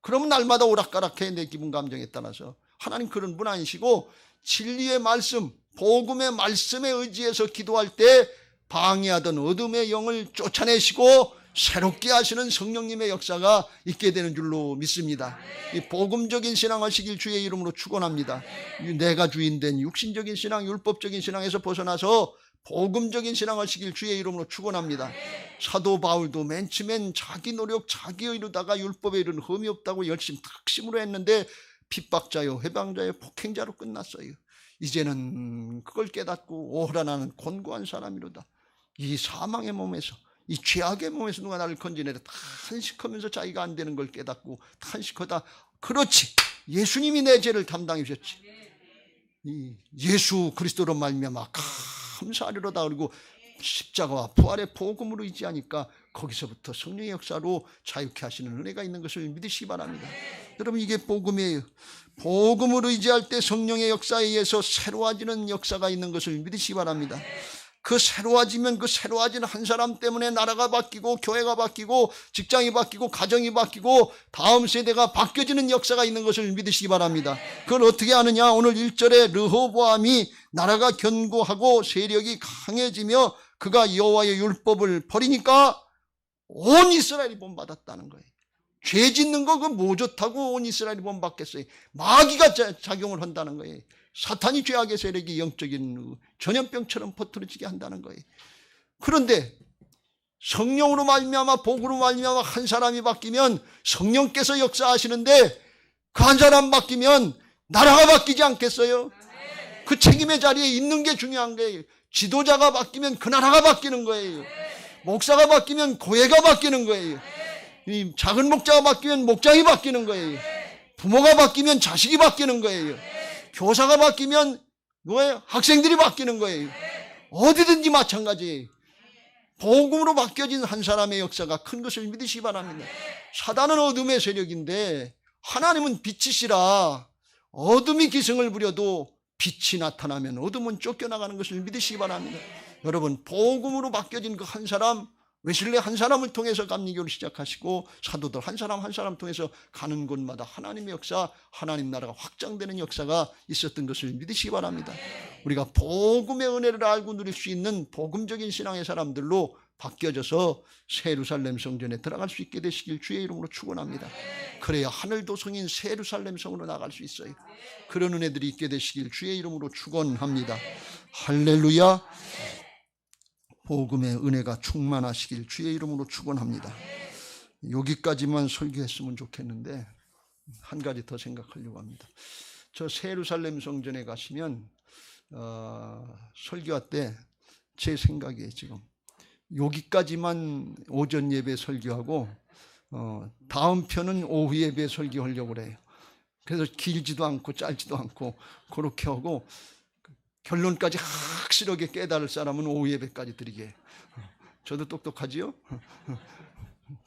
그러면 날마다 오락가락해 내 기분, 감정에 따라서. 하나님 그런 분 아니시고 진리의 말씀, 복음의 말씀에 의지해서 기도할 때 방해하던 어둠의 영을 쫓아내시고 새롭게 하시는 성령님의 역사가 있게 되는 줄로 믿습니다. 이 복음적인 신앙하시길 주의 이름으로 축원합니다. 내가 주인된 육신적인 신앙, 율법적인 신앙에서 벗어나서 복음적인 신앙하시길 주의 이름으로 축원합니다. 사도 바울도 맨 처음엔 자기 노력, 자기 의로다가 율법에 이른 흠이 없다고 열심히 탁심으로 했는데 핍박자요, 해방자요, 폭행자로 끝났어요. 이제는 그걸 깨닫고 오호라 나는 곤고한 사람이로다. 이 사망의 몸에서 이 죄악의 몸에서 누가 나를 건져내라 탄식하면서 자기가 안 되는 걸 깨닫고 탄식하다. 그렇지, 예수님이 내 죄를 담당해 주셨지. 이 예수 그리스도로 말미암아 감사하리로다. 그리고 십자가와 부활의 복음으로 의지하니까 거기서부터 성령의 역사로 자유케 하시는 은혜가 있는 것을 믿으시기 바랍니다. 여러분 이게 복음이에요. 복음으로 의지할 때 성령의 역사에 의해서 새로워지는 역사가 있는 것을 믿으시기 바랍니다. 그 새로워지면 그 새로워진 한 사람 때문에 나라가 바뀌고 교회가 바뀌고 직장이 바뀌고 가정이 바뀌고 다음 세대가 바뀌어지는 역사가 있는 것을 믿으시기 바랍니다. 그걸 어떻게 아느냐? 오늘 1절에 르호보암이 나라가 견고하고 세력이 강해지며 그가 여호와의 율법을 버리니까 온 이스라엘이 본받았다는 거예요. 죄 짓는 거 그 뭐 좋다고 온 이스라엘이 본받겠어요. 마귀가 작용을 한다는 거예요. 사탄이 죄악의 세력이 영적인 전염병처럼 퍼뜨려지게 한다는 거예요. 그런데 성령으로 말미암아 복으로 말미암아 한 사람이 바뀌면 성령께서 역사하시는데 그 한 사람 바뀌면 나라가 바뀌지 않겠어요? 그 책임의 자리에 있는 게 중요한 거예요. 지도자가 바뀌면 그 나라가 바뀌는 거예요. 목사가 바뀌면 교회가 바뀌는 거예요. 이 작은 목자가 바뀌면 목장이 바뀌는 거예요. 부모가 바뀌면 자식이 바뀌는 거예요. 교사가 바뀌면 뭐예요? 학생들이 바뀌는 거예요. 어디든지 마찬가지예요. 복음으로 바뀌어진 한 사람의 역사가 큰 것을 믿으시기 바랍니다. 사단은 어둠의 세력인데 하나님은 빛이시라. 어둠이 기승을 부려도 빛이 나타나면 어둠은 쫓겨나가는 것을 믿으시기 바랍니다. 여러분, 복음으로 바뀌어진 그 한 사람, 웨슬리 한 사람을 통해서 감리교를 시작하시고 사도들 한 사람 한 사람 통해서 가는 곳마다 하나님의 역사, 하나님 나라가 확장되는 역사가 있었던 것을 믿으시기 바랍니다. 우리가 복음의 은혜를 알고 누릴 수 있는 복음적인 신앙의 사람들로 바뀌어져서 새 예루살렘 성전에 들어갈 수 있게 되시길 주의 이름으로 축원합니다. 그래야 하늘도 성인 새 예루살렘 성으로 나갈 수 있어요. 그런 은혜들이 있게 되시길 주의 이름으로 축원합니다. 할렐루야. 복음의 은혜가 충만하시길 주의 이름으로 축원합니다. 여기까지만 설교했으면 좋겠는데 한 가지 더 생각하려고 합니다. 저 새 예루살렘 성전에 가시면 설교할 때 제 생각이에요. 지금 여기까지만 오전 예배 설교하고 다음 편은 오후 예배 설교하려고 그래요. 그래서 길지도 않고 짧지도 않고 그렇게 하고 결론까지 확실하게 깨달을 사람은 오후 예배까지 드리게 해요. 저도 똑똑하지요?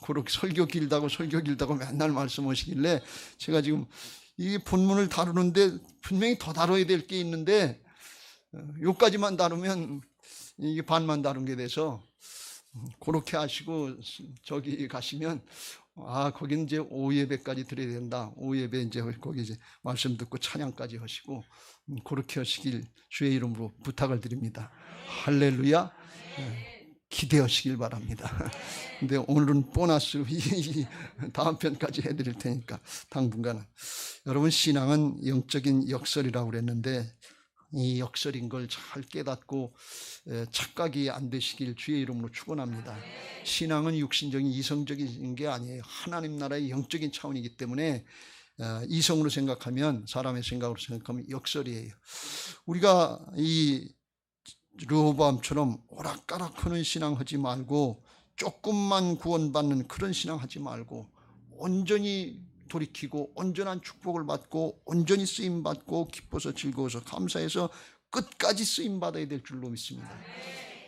그렇게 설교 길다고 맨날 말씀하시길래 제가 지금 이 본문을 다루는데 분명히 더 다뤄야 될 게 있는데 요까지만 다루면 이게 반만 다룬 게 돼서 그렇게 하시고 저기 가시면 거긴 이제 오후 예배까지 드려야 된다. 오후 예배 이제 거기 이제 말씀 듣고 찬양까지 하시고 그렇게 하시길 주의 이름으로 부탁을 드립니다. 할렐루야. 기대하시길 바랍니다. 근데 오늘은 보너스 다음 편까지 해드릴 테니까 당분간은. 여러분, 신앙은 영적인 역설이라고 그랬는데 이 역설인 걸 잘 깨닫고 착각이 안 되시길 주의 이름으로 축원합니다. 신앙은 육신적인 이성적인 게 아니에요. 하나님 나라의 영적인 차원이기 때문에 이성으로 생각하면, 사람의 생각으로 생각하면 역설이에요. 우리가 이 르호보암처럼 오락가락하는 신앙하지 말고 조금만 구원받는 그런 신앙하지 말고 온전히 돌이키고 온전한 축복을 받고 온전히 쓰임받고 기뻐서 즐거워서 감사해서 끝까지 쓰임받아야 될 줄로 믿습니다.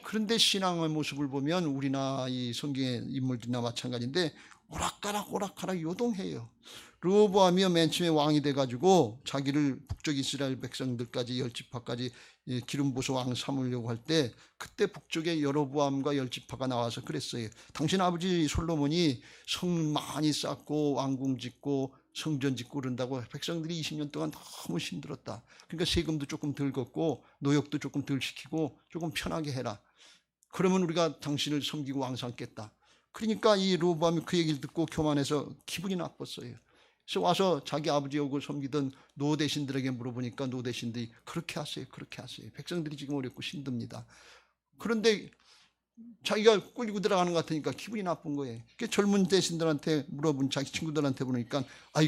그런데 신앙의 모습을 보면 우리나 이 성경의 인물들이나 마찬가지인데 오락가락 요동해요. 르호보암이 맨 처음에 왕이 돼가지고 자기를 북쪽 이스라엘 백성들까지 10지파까지 기름 부어서 왕 삼으려고 할 때 그때 북쪽에 여로보암과 10지파가 나와서 그랬어요. 당신 아버지 솔로몬이 성 많이 쌓고 왕궁 짓고 성전 짓고 그런다고 백성들이 20년 동안 너무 힘들었다. 그러니까 세금도 조금 덜 걷고 노역도 조금 덜 시키고 조금 편하게 해라. 그러면 우리가 당신을 섬기고 왕 삼겠다. 그러니까 이 르호보암이 그 얘기를 듣고 교만해서 기분이 나빴어요. 그래서 와서 자기 아버지하고 섬기던 노대신들에게 물어보니까 노대신들이 그렇게 하세요. 백성들이 지금 어렵고 힘듭니다. 그런데 자기가 꿀리고 들어가는 것 같으니까 기분이 나쁜 거예요. 젊은 대신들한테 물어본 자기 친구들한테 보니까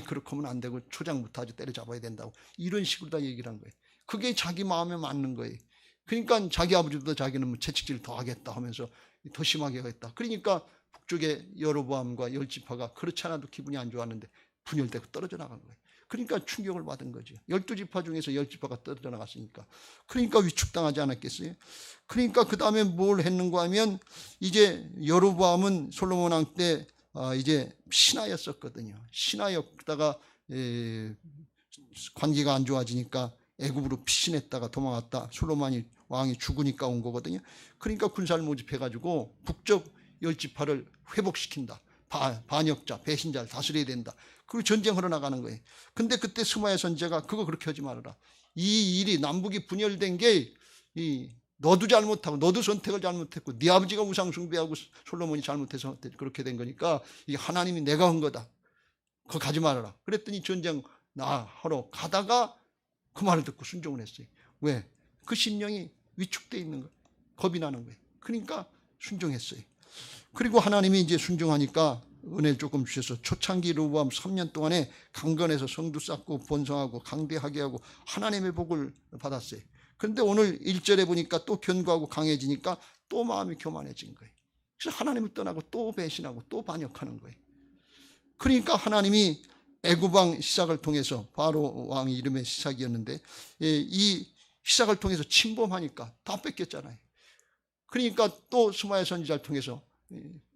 그렇게 하면 안 되고 초장부터 아주 때려잡아야 된다고 이런 식으로 다 얘기를 한 거예요. 그게 자기 마음에 맞는 거예요. 그러니까 자기 아버지도 자기는 채찍질 더 하겠다 하면서 더 심하게 하겠다. 그러니까 북쪽의 여로보암과 10지파가 그렇지 않아도 기분이 안 좋았는데 분열되고 떨어져 나간 거예요. 그러니까 충격을 받은 거죠. 12지파 중에서 10지파가 떨어져 나갔으니까. 그러니까 위축당하지 않았겠어요? 그러니까 그 다음에 뭘 했는가 하면 이제 여로보암은 솔로몬 왕 때 이제 신하였었거든요. 신하였다가 관계가 안 좋아지니까 애굽으로 피신했다가 도망갔다. 솔로몬이 왕이 죽으니까 온 거거든요. 그러니까 군사를 모집해가지고 북쪽 열지파를 회복시킨다. 반역자, 배신자를 다스려야 된다. 그리고 전쟁하러 나가는 거예요. 근데 그때 스마야 선지자가 그거 그렇게 하지 말아라. 이 일이 남북이 분열된 게 너도 잘못하고 너도 선택을 잘못했고 네 아버지가 우상 숭배하고 솔로몬이 잘못해서 그렇게 된 거니까 이게 하나님이 내가 한 거다. 그거 가지 말아라. 그랬더니 전쟁 하러 가다가 그 말을 듣고 순종을 했어요. 왜? 그 심령이 위축되어 있는 거예요. 겁이 나는 거예요. 그러니까 순종했어요. 그리고 하나님이 이제 순종하니까 은혜를 조금 주셔서 초창기 르호보암 3년 동안에 강건해서 성도 쌓고 번성하고 강대하게 하고 하나님의 복을 받았어요. 그런데 오늘 1절에 보니까 또 견고하고 강해지니까 또 마음이 교만해진 거예요. 그래서 하나님을 떠나고 또 배신하고 또 반역하는 거예요. 그러니까 하나님이 애굽왕 시삭을 통해서 바로 왕 이름의 시삭이었는데 이 시삭을 통해서 침범하니까 다 뺏겼잖아요. 그러니까 또 스마야 선지자를 통해서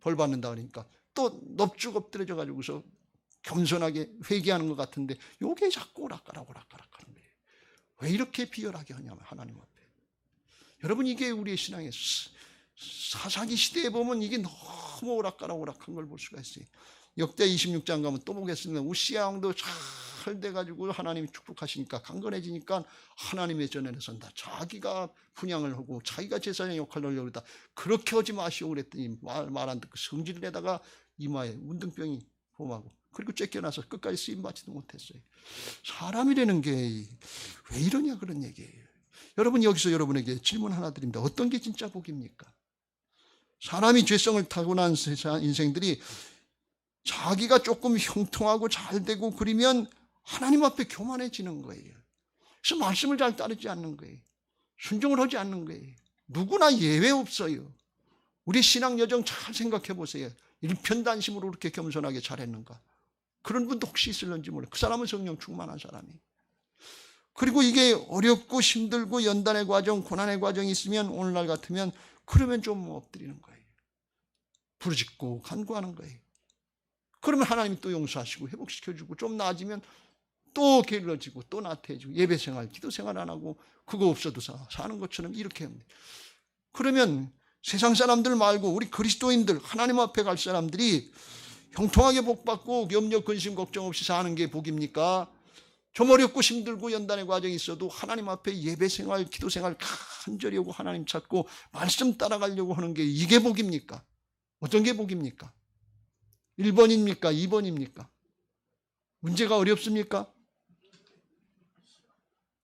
벌 받는다 그러니까 또 넙죽 엎드려져 가지고서 겸손하게 회개하는 것 같은데 요게 자꾸 오락가락 하는 거예요. 왜 이렇게 비열하게 하냐면 하나님 앞에. 여러분 이게 우리의 신앙의 사사기 시대에 보면 이게 너무 오락가락한 걸 볼 수가 있어요. 역대 26장 가면 또 보겠습니다. 우시야 왕도 잘 돼가지고 하나님이 축복하시니까 강건해지니까 하나님의 전에 선다. 자기가 분향을 하고 자기가 제사장의 역할을 하려고 그러다. 그렇게 하지 마시오 그랬더니 말 안 듣고 성질을 내다가 이마에 운등병이 험하고 그리고 쫓겨나서 끝까지 쓰임받지도 못했어요. 사람이라는 게 왜 이러냐 그런 얘기예요. 여러분 여기서 여러분에게 질문 하나 드립니다. 어떤 게 진짜 복입니까? 사람이 죄성을 타고난 인생들이 자기가 조금 형통하고 잘 되고 그러면 하나님 앞에 교만해지는 거예요. 그래서 말씀을 잘 따르지 않는 거예요. 순종을 하지 않는 거예요. 누구나 예외 없어요. 우리 신앙 여정 잘 생각해 보세요. 일편단심으로 그렇게 겸손하게 잘했는가? 그런 분도 혹시 있을런지 몰라요. 그 사람은 성령 충만한 사람이. 그리고 이게 어렵고 힘들고 연단의 과정, 고난의 과정이 있으면 오늘날 같으면 그러면 좀 엎드리는 거예요. 부르짖고 간구하는 거예요. 그러면 하나님이 또 용서하시고 회복시켜주고 좀 나아지면 또 게을러지고 또 나태해지고 예배생활, 기도생활 안 하고 그거 없어도 사는 것처럼 이렇게 합니다. 그러면 세상 사람들 말고 우리 그리스도인들 하나님 앞에 갈 사람들이 형통하게 복받고 염려 근심 걱정 없이 사는 게 복입니까? 좀 어렵고 힘들고 연단의 과정이 있어도 하나님 앞에 예배생활, 기도생활 간절히 하고 하나님 찾고 말씀 따라가려고 하는 게 이게 복입니까? 어떤 게 복입니까? 1번입니까? 2번입니까? 문제가 어렵습니까?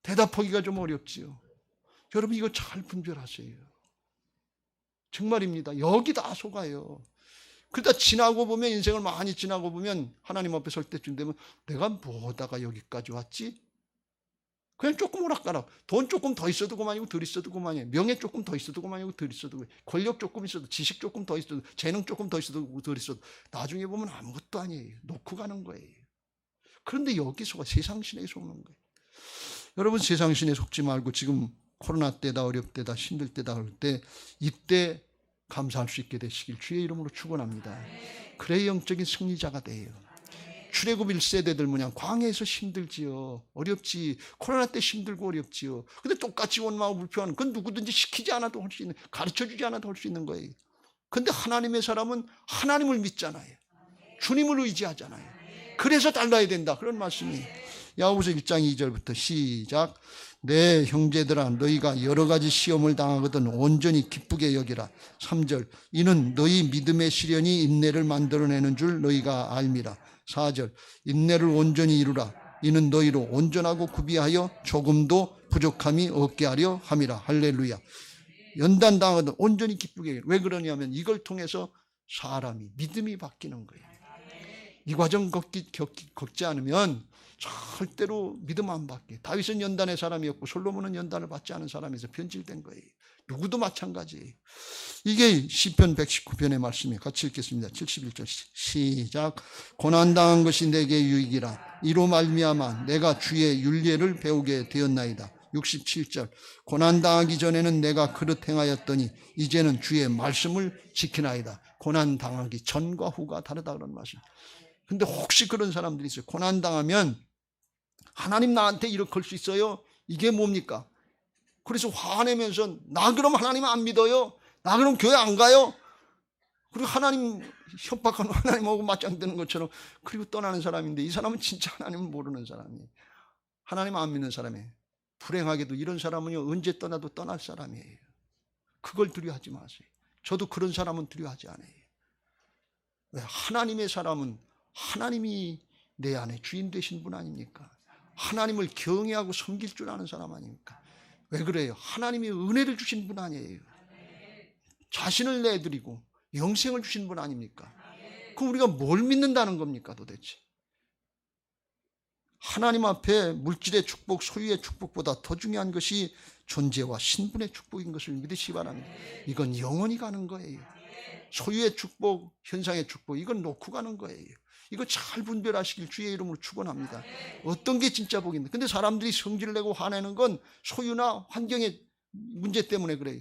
대답하기가 좀 어렵지요. 여러분 이거 잘 분별하세요. 정말입니다. 여기 다 속아요. 그러다 지나고 보면 인생을 많이 지나고 보면 하나님 앞에 설 때쯤 되면 내가 뭐다가 여기까지 왔지? 그냥 조금 오락가락. 돈 조금 더 있어도 그만이고 덜 있어도 그만이에요. 명예 조금 더 있어도 그만이고 덜 있어도 그만이에요. 권력 조금 있어도 지식 조금 더 있어도 재능 조금 더 있어도 덜 있어도 나중에 보면 아무것도 아니에요. 놓고 가는 거예요. 그런데 여기서가 세상신에 속는 거예요. 여러분 세상신에 속지 말고 지금 코로나 때다 어렵대다 힘들 때다 그럴 때 이때 감사할 수 있게 되시길 주의 이름으로 축원합니다. 그래야 영적인 승리자가 돼요. 출애굽 1세대들 뭐냐 광야에서 힘들지요. 어렵지. 코로나 때 힘들고 어렵지요. 근데 똑같이 원망하고 불평하는 그건 누구든지 시키지 않아도 할 수 있는 가르쳐주지 않아도 할 수 있는 거예요. 근데 하나님의 사람은 하나님을 믿잖아요. 주님을 의지하잖아요. 그래서 달라야 된다. 그런 말씀이 야고보서 1장 2절부터 시작. 내 형제들아 너희가 여러 가지 시험을 당하거든 온전히 기쁘게 여기라. 3절 이는 너희 믿음의 시련이 인내를 만들어내는 줄 너희가 알미라. 4절 인내를 온전히 이루라. 이는 너희로 온전하고 구비하여 조금도 부족함이 없게 하려 함이라. 할렐루야. 연단당하거든 온전히 기쁘게. 왜 그러냐면 이걸 통해서 사람이 믿음이 바뀌는 거예요. 이 과정 겪지 않으면 절대로 믿음 안 받게. 다윗은 연단의 사람이었고 솔로몬은 연단을 받지 않은 사람에서 변질된 거예요. 누구도 마찬가지예요. 이게 시편 119편의 말씀이에요. 같이 읽겠습니다. 71절 시작. 고난당한 것이 내게 유익이라. 이로 말미암아 내가 주의 율례를 배우게 되었나이다. 67절 고난당하기 전에는 내가 그릇 행하였더니 이제는 주의 말씀을 지키나이다. 고난당하기 전과 후가 다르다 그런 말씀. 근데 혹시 그런 사람들이 있어요. 고난당하면 하나님 나한테 이렇게 할 수 있어요? 이게 뭡니까? 그래서 화내면서 나 그럼 하나님 안 믿어요? 나 그럼 교회 안 가요? 그리고 하나님 협박하는 하나님하고 맞짱뜨는 것처럼 그리고 떠나는 사람인데 이 사람은 진짜 하나님을 모르는 사람이에요. 하나님 안 믿는 사람이에요. 불행하게도 이런 사람은요 언제 떠나도 떠날 사람이에요. 그걸 두려워하지 마세요. 저도 그런 사람은 두려워하지 않아요. 왜? 하나님의 사람은 하나님이 내 안에 주인 되신 분 아닙니까? 하나님을 경외하고 섬길 줄 아는 사람 아닙니까? 왜 그래요? 하나님이 은혜를 주신 분 아니에요. 자신을 내드리고 영생을 주신 분 아닙니까? 그럼 우리가 뭘 믿는다는 겁니까 도대체? 하나님 앞에 물질의 축복, 소유의 축복보다 더 중요한 것이 존재와 신분의 축복인 것을 믿으시기 바랍니다. 이건 영원히 가는 거예요. 소유의 축복, 현상의 축복, 이건 놓고 가는 거예요. 이거 잘 분별하시길 주의 이름으로 축원합니다. 어떤 게 진짜 복인데? 근데 사람들이 성질을 내고 화내는 건 소유나 환경의 문제 때문에 그래요.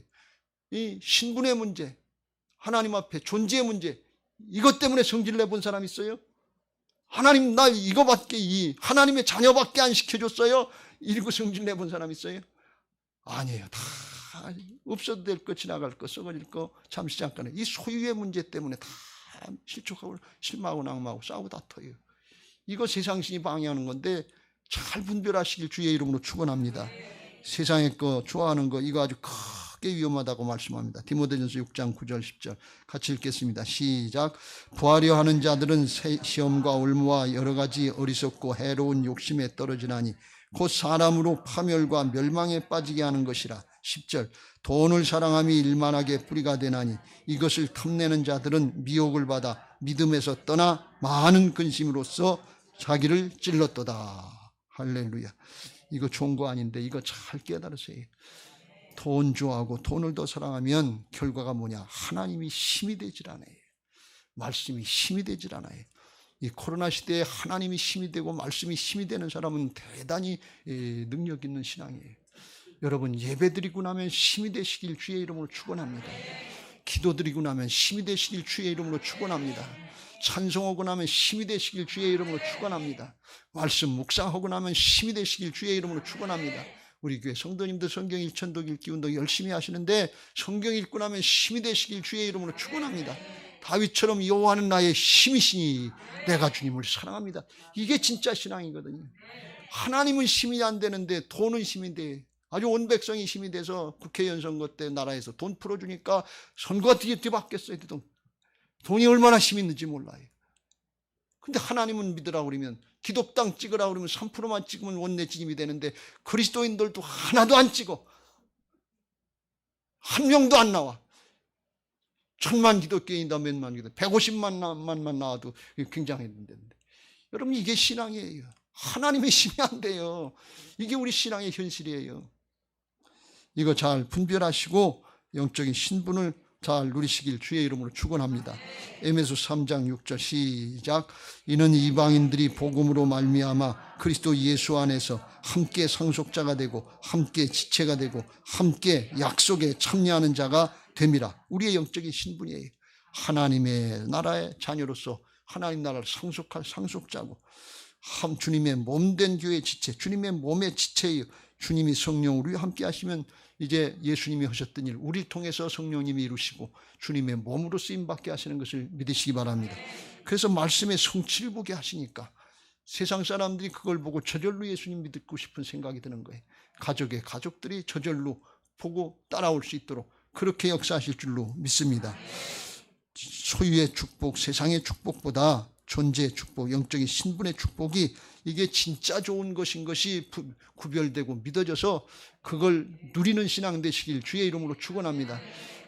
이 신분의 문제, 하나님 앞에 존재의 문제, 이것 때문에 성질을 내본 사람 있어요? 하나님 나 이거밖에 하나님의 자녀밖에 안 시켜줬어요? 이러고 성질 내본 사람 있어요? 아니에요. 다 없어도 될 거, 지나갈 거, 썩어질 거, 잠시 잠깐에 이 소유의 문제 때문에 다 실족하고 실망하고 낙마하고 싸우고 다퉈요. 이거 세상신이 방해하는 건데 잘 분별하시길 주의 이름으로 축원합니다. 세상의 거 좋아하는 거 이거 아주 크게 위험하다고 말씀합니다. 디모데전서 6장 9절 10절 같이 읽겠습니다. 시작. 부하려 하는 자들은 시험과 올무와 여러 가지 어리석고 해로운 욕심에 떨어지나니 곧 사람으로 파멸과 멸망에 빠지게 하는 것이라. 10절. 돈을 사랑함이 일만하게 뿌리가 되나니 이것을 탐내는 자들은 미혹을 받아 믿음에서 떠나 많은 근심으로써 자기를 찔렀도다. 할렐루야. 이거 좋은 거 아닌데 이거 잘 깨달으세요. 돈 좋아하고 돈을 더 사랑하면 결과가 뭐냐? 하나님이 힘이 되질 않아요. 말씀이 힘이 되질 않아요. 이 코로나 시대에 하나님이 힘이 되고 말씀이 힘이 되는 사람은 대단히 능력 있는 신앙이에요. 여러분 예배드리고 나면 힘이 되시길 주의 이름으로 축원합니다. 기도드리고 나면 힘이 되시길 주의 이름으로 축원합니다. 찬송하고 나면 힘이 되시길 주의 이름으로 축원합니다. 말씀 묵상하고 나면 힘이 되시길 주의 이름으로 축원합니다. 우리 교회 성도님들 성경 일천독 읽기 운동 열심히 하시는데 성경 읽고 나면 힘이 되시길 주의 이름으로 축원합니다. 다윗처럼 여호와는 나의 힘이시니 내가 주님을 사랑합니다. 이게 진짜 신앙이거든요. 하나님은 힘이 안 되는데 돈은 힘이 돼. 아주 온 백성이 힘이 돼서 국회의원 선거 때 나라에서 돈 풀어주니까 선거가 뒤바뀌었어요. 돈이 얼마나 힘이 있는지 몰라요. 근데 하나님은 믿으라고 그러면 기독당 찍으라고 그러면 3%만 찍으면 원내 진입이 되는데 그리스도인들도 하나도 안 찍어. 한 명도 안 나와. 1000만 기독교인이다 몇만 기독교 150만만 나와도 굉장했는데 여러분 이게 신앙이에요. 하나님의 힘이 안 돼요. 이게 우리 신앙의 현실이에요. 이거 잘 분별하시고 영적인 신분을 잘 누리시길 주의 이름으로 축원합니다. 에베소 3장 6절 시작. 이는 이방인들이 복음으로 말미암아 그리스도 예수 안에서 함께 상속자가 되고 함께 지체가 되고 함께 약속에 참여하는 자가 됨이라. 우리의 영적인 신분이에요. 하나님의 나라의 자녀로서 하나님 나라를 상속할 상속자고 주님의 몸된 교회의 지체, 주님의 몸의 지체예요. 주님이 성령으로 함께 하시면 이제 예수님이 하셨던 일 우리를 통해서 성령님이 이루시고 주님의 몸으로 쓰임받게 하시는 것을 믿으시기 바랍니다. 그래서 말씀의 성취를 보게 하시니까 세상 사람들이 그걸 보고 저절로 예수님 믿고 싶은 생각이 드는 거예요. 가족들이 저절로 보고 따라올 수 있도록 그렇게 역사하실 줄로 믿습니다. 소유의 축복, 세상의 축복보다 존재의 축복, 영적인 신분의 축복이 이게 진짜 좋은 것인 것이 구별되고 믿어져서 그걸 누리는 신앙 되시길 주의 이름으로 축원합니다.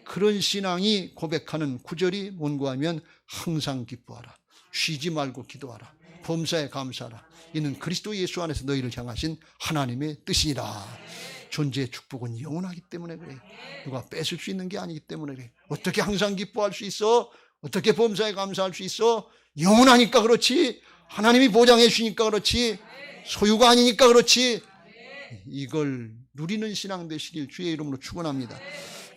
그런 신앙이 고백하는 구절이 뭔가 하면 항상 기뻐하라. 쉬지 말고 기도하라. 범사에 감사하라. 이는 그리스도 예수 안에서 너희를 향하신 하나님의 뜻이니라. 존재의 축복은 영원하기 때문에 그래. 누가 뺏을 수 있는 게 아니기 때문에 그래. 어떻게 항상 기뻐할 수 있어? 어떻게 범사에 감사할 수 있어? 영원하니까 그렇지. 하나님이 보장해 주니까 그렇지. 소유가 아니니까 그렇지. 이걸 누리는 신앙 되시길 주의 이름으로 축원합니다.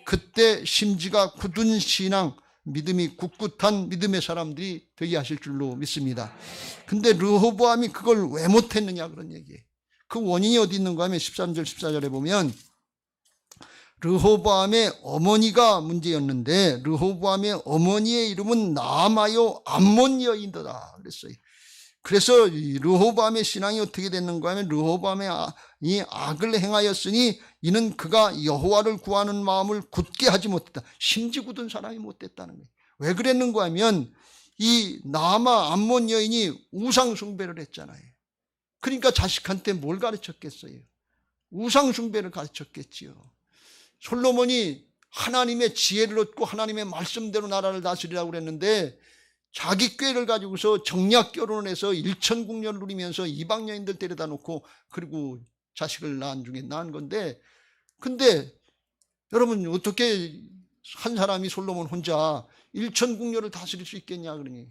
그때 심지가 굳은 신앙, 믿음이 굳굳한 믿음의 사람들이 되게 하실 줄로 믿습니다. 근데 르호보암이 그걸 왜 못했느냐 그런 얘기예요. 그 원인이 어디 있는가 하면 13절 14절에 보면 르호보암의 어머니가 문제였는데 르호보암의 어머니의 이름은 나아마요 암몬 여인이다 그랬어요. 그래서 르호보암의 신앙이 어떻게 됐는가 하면 르호보암의 이 악을 행하였으니 이는 그가 여호와를 구하는 마음을 굳게 하지 못했다. 심지 굳은 사람이 못됐다는 거예요. 왜 그랬는가 하면 이 나아마 암몬 여인이 우상 숭배를 했잖아요. 그러니까 자식한테 뭘 가르쳤겠어요? 우상 숭배를 가르쳤겠지요. 솔로몬이 하나님의 지혜를 얻고 하나님의 말씀대로 나라를 다스리라고 그랬는데 자기 꾀를 가지고서 정략 결혼을 해서 일천국년을 누리면서 이방 여인들 데려다 놓고 그리고 자식을 낳은 중에 낳은 건데, 근데 여러분 어떻게 한 사람이 솔로몬 혼자 일천국년을 다스릴 수 있겠냐 그러니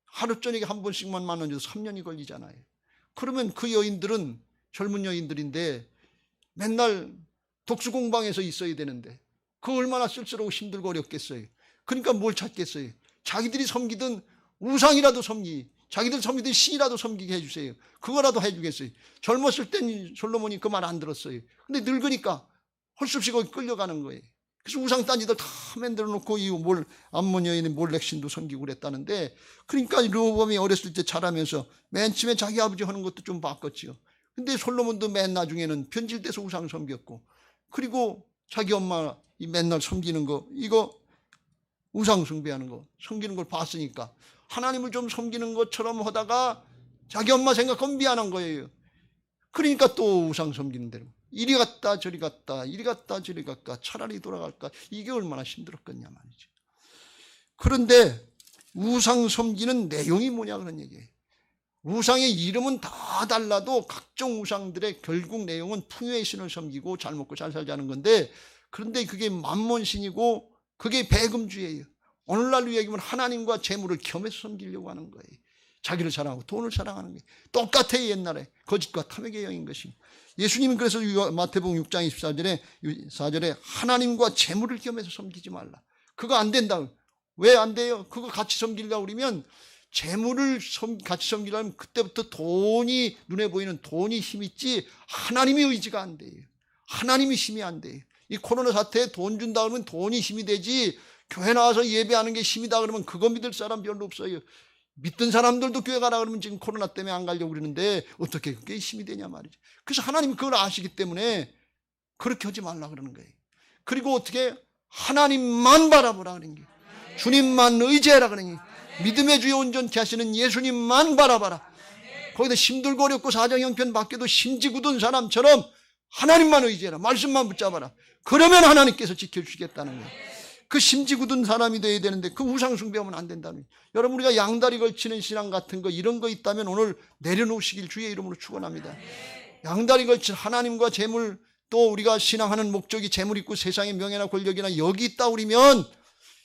하루 저녁에 한 번씩만 만나줘도 3년이 걸리잖아요. 그러면 그 여인들은 젊은 여인들인데 맨날 독수공방에서 있어야 되는데 그 얼마나 쓸쓸하고 힘들고 어렵겠어요. 그러니까 뭘 찾겠어요? 자기들이 섬기던 우상이라도 자기들 섬기던 신이라도 섬기게 해주세요. 그거라도 해주겠어요. 젊었을 땐 솔로몬이 그 말 안 들었어요. 근데 늙으니까 할 수 없이 거기 끌려가는 거예요. 그래서 우상 딴지들 다 만들어 놓고 이 암몬 여인의 몰렉신도 섬기고 그랬다는데, 그러니까 르호보암이 어렸을 때 자라면서 맨 처음에 자기 아버지 하는 것도 좀 바꿨지요. 근데 솔로몬도 맨 나중에는 변질돼서 우상 섬겼고, 그리고 자기 엄마 맨날 섬기는 거, 이거 우상 숭배하는 거, 섬기는 걸 봤으니까 하나님을 좀 섬기는 것처럼 하다가 자기 엄마 생각하면 미안한 거예요. 그러니까 또 우상 섬기는 대로 이리 갔다 저리 갔다 이리 갔다 저리 갔다 차라리 돌아갈까, 이게 얼마나 힘들었겠냐 말이죠. 그런데 우상 섬기는 내용이 뭐냐 그런 얘기예요. 우상의 이름은 다 달라도 각종 우상들의 결국 내용은 풍요의 신을 섬기고 잘 먹고 잘 살자는 건데, 그런데 그게 만몬신이고 그게 배금주의예요. 오늘날로 얘기하면 하나님과 재물을 겸해서 섬기려고 하는 거예요. 자기를 사랑하고 돈을 사랑하는 거예요. 똑같아요. 옛날에 거짓과 탐욕의 영인 것이. 예수님은 그래서 마태복음 6장 24절에 하나님과 재물을 겸해서 섬기지 말라. 그거 안 된다. 왜 안 돼요? 그거 같이 섬기려고 그러면 재물을 같이 섬기려면 그때부터 돈이, 눈에 보이는 돈이 힘이 있지 하나님의 의지가 안 돼요. 하나님의 힘이 안 돼요. 이 코로나 사태에 돈 준다 그러면 돈이 힘이 되지, 교회 나와서 예배하는 게 힘이다 그러면 그거 믿을 사람 별로 없어요. 믿던 사람들도 교회 가라 그러면 지금 코로나 때문에 안 가려고 그러는데 어떻게 그게 힘이 되냐 말이죠. 그래서 하나님이 그걸 아시기 때문에 그렇게 하지 말라 그러는 거예요. 그리고 어떻게 하나님만 바라보라 그러는 거예요. 주님만 의지해라 그러니, 믿음의 주여 온전케 하시는 예수님만 바라봐라. 거기다 힘들고 어렵고 사정 형편 밖에도 심지 굳은 사람처럼 하나님만 의지해라. 말씀만 붙잡아라. 그러면 하나님께서 지켜주시겠다는 거예요. 그 심지 굳은 사람이 되어야 되는데 그 우상 숭배하면 안 된다는 거예요. 여러분, 우리가 양다리 걸치는 신앙 같은 거 이런 거 있다면 오늘 내려놓으시길 주의 이름으로 축원합니다. 양다리 걸친 하나님과 재물, 또 우리가 신앙하는 목적이 재물 있고 세상의 명예나 권력이나 여기 있다 그러면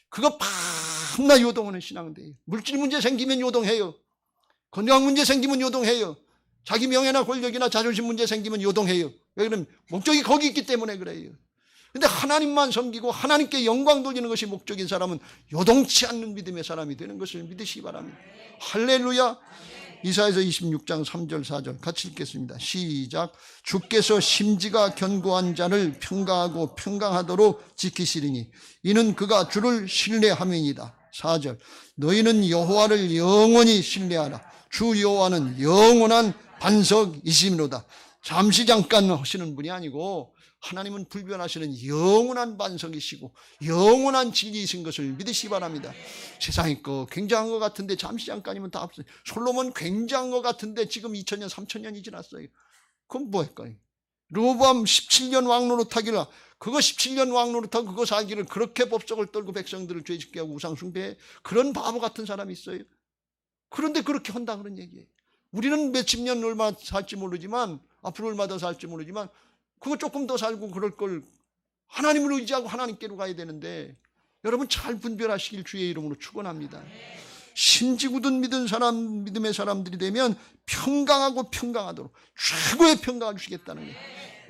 그거 밤낮 요동하는 신앙은 돼요. 물질 문제 생기면 요동해요. 건강 문제 생기면 요동해요. 자기 명예나 권력이나 자존심 문제 생기면 요동해요. 왜 그러면 목적이 거기 있기 때문에 그래요. 근데 하나님만 섬기고 하나님께 영광 돌리는 것이 목적인 사람은 요동치 않는 믿음의 사람이 되는 것을 믿으시기 바랍니다. 할렐루야. 이사야서 26장 3절 4절 같이 읽겠습니다. 시작. 주께서 심지가 견고한 자를 평강하고 평강하도록 지키시리니 이는 그가 주를 신뢰함이니이다. 4절. 너희는 여호와를 영원히 신뢰하라. 주 여호와는 영원한 반석이시미로다. 잠시 잠깐 하시는 분이 아니고 하나님은 불변하시는 영원한 반석이시고 영원한 진리이신 것을 믿으시기 바랍니다. 세상이 굉장한 것 같은데 잠시 잠깐이면 다 없어요. 솔로몬 굉장한 것 같은데 지금 2000년 3000년이 지났어요. 그럼 뭐 할까요? 르호보암 17년 왕노릇하기를, 그거 17년 왕노릇하고 그거 살기를 그렇게 법석을 떨고 백성들을 죄짓게 하고 우상 숭배해, 그런 바보 같은 사람이 있어요. 그런데 그렇게 한다 그런 얘기예요. 우리는 몇십 년 얼마 살지 모르지만, 앞으로 얼마 더 살지 모르지만 그거 조금 더 살고 그럴 걸 하나님을 의지하고 하나님께로 가야 되는데, 여러분 잘 분별하시길 주의 이름으로 축원합니다. 심지 굳은 믿음의 사람들이 되면 평강하고 평강하도록 최고의 평강을 주시겠다는 거예요.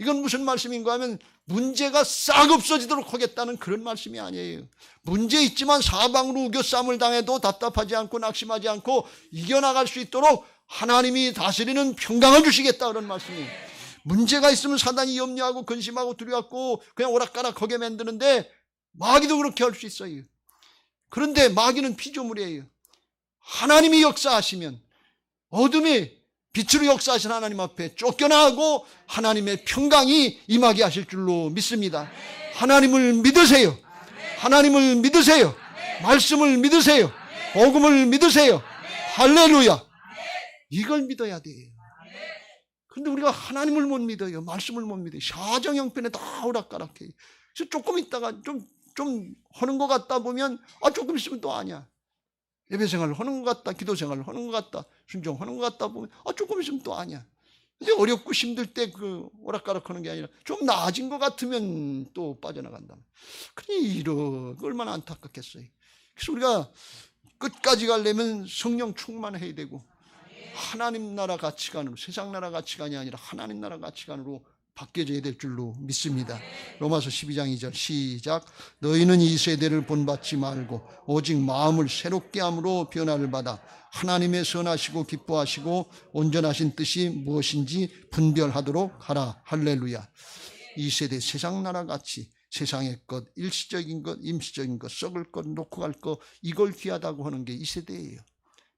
이건 무슨 말씀인가 하면 문제가 싹 없어지도록 하겠다는 그런 말씀이 아니에요. 문제 있지만 사방으로 우겨싸움을 당해도 답답하지 않고 낙심하지 않고 이겨나갈 수 있도록 하나님이 다스리는 평강을 주시겠다 그런 말씀이에요. 문제가 있으면 사단이 염려하고 근심하고 두려워하고 그냥 오락가락하게 만드는데 마귀도 그렇게 할 수 있어요. 그런데 마귀는 피조물이에요. 하나님이 역사하시면 어둠이 빛으로 역사하신 하나님 앞에 쫓겨나고 하나님의 평강이 임하게 하실 줄로 믿습니다. 하나님을 믿으세요. 하나님을 믿으세요. 말씀을 믿으세요. 복음을 믿으세요. 할렐루야. 이걸 믿어야 돼요. 근데 우리가 하나님을 못 믿어요. 말씀을 못 믿어요. 사정형편에 다 오락가락해요. 그래서 조금 있다가 좀 하는 것 같다 보면 조금 있으면 또 아니야. 예배 생활을 하는 것 같다. 기도 생활을 하는 것 같다. 순종하는 것 같다 보면 조금 있으면 또 아니야. 근데 어렵고 힘들 때 그 오락가락 하는 게 아니라 좀 나아진 것 같으면 또 빠져나간다. 그러니 이런 얼마나 안타깝겠어요. 그래서 우리가 끝까지 가려면 성령 충만해야 되고 하나님 나라 가치관으로, 세상 나라 가치관이 아니라 하나님 나라 가치관으로 바뀌어져야 될 줄로 믿습니다. 로마서 12장 2절 시작. 너희는 이 세대를 본받지 말고 오직 마음을 새롭게 함으로 변화를 받아 하나님의 선하시고 기뻐하시고 온전하신 뜻이 무엇인지 분별하도록 하라. 할렐루야. 이 세대 세상 나라 가치, 세상의 것, 일시적인 것, 임시적인 것, 썩을 것, 놓고 갈 것, 이걸 귀하다고 하는 게 이 세대예요.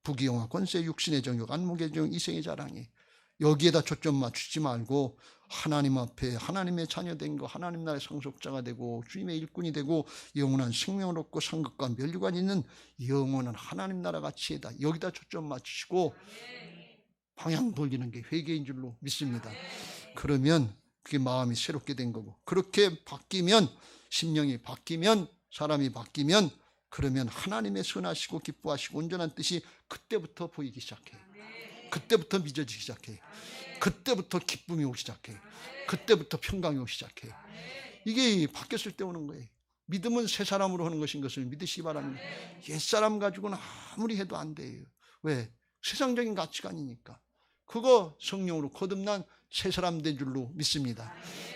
부귀영화, 권세, 육신의 정욕, 안목의 정욕, 이생의 자랑이. 여기에다 초점 맞추지 말고 하나님 앞에 하나님의 자녀된 거, 하나님 나라의 상속자가 되고 주님의 일꾼이 되고 영원한 생명을 얻고 상급과 멸류관이 있는 영원한 하나님 나라 가치에다 여기다 초점 맞추시고 방향 돌리는 게 회개인 줄로 믿습니다. 그러면 그게 마음이 새롭게 된 거고, 그렇게 바뀌면, 심령이 바뀌면, 사람이 바뀌면, 그러면 하나님의 선하시고 기뻐하시고 온전한 뜻이 그때부터 보이기 시작해요. 그때부터 믿어지기 시작해요. 그때부터 기쁨이 오기 시작해요. 그때부터 평강이 오기 시작해요. 이게 바뀌었을 때 오는 거예요. 믿음은 새 사람으로 하는 것인 것을 믿으시기 바랍니다. 옛사람 가지고는 아무리 해도 안 돼요. 왜? 세상적인 가치관이니까. 그거 성령으로 거듭난 새 사람 된 줄로 믿습니다.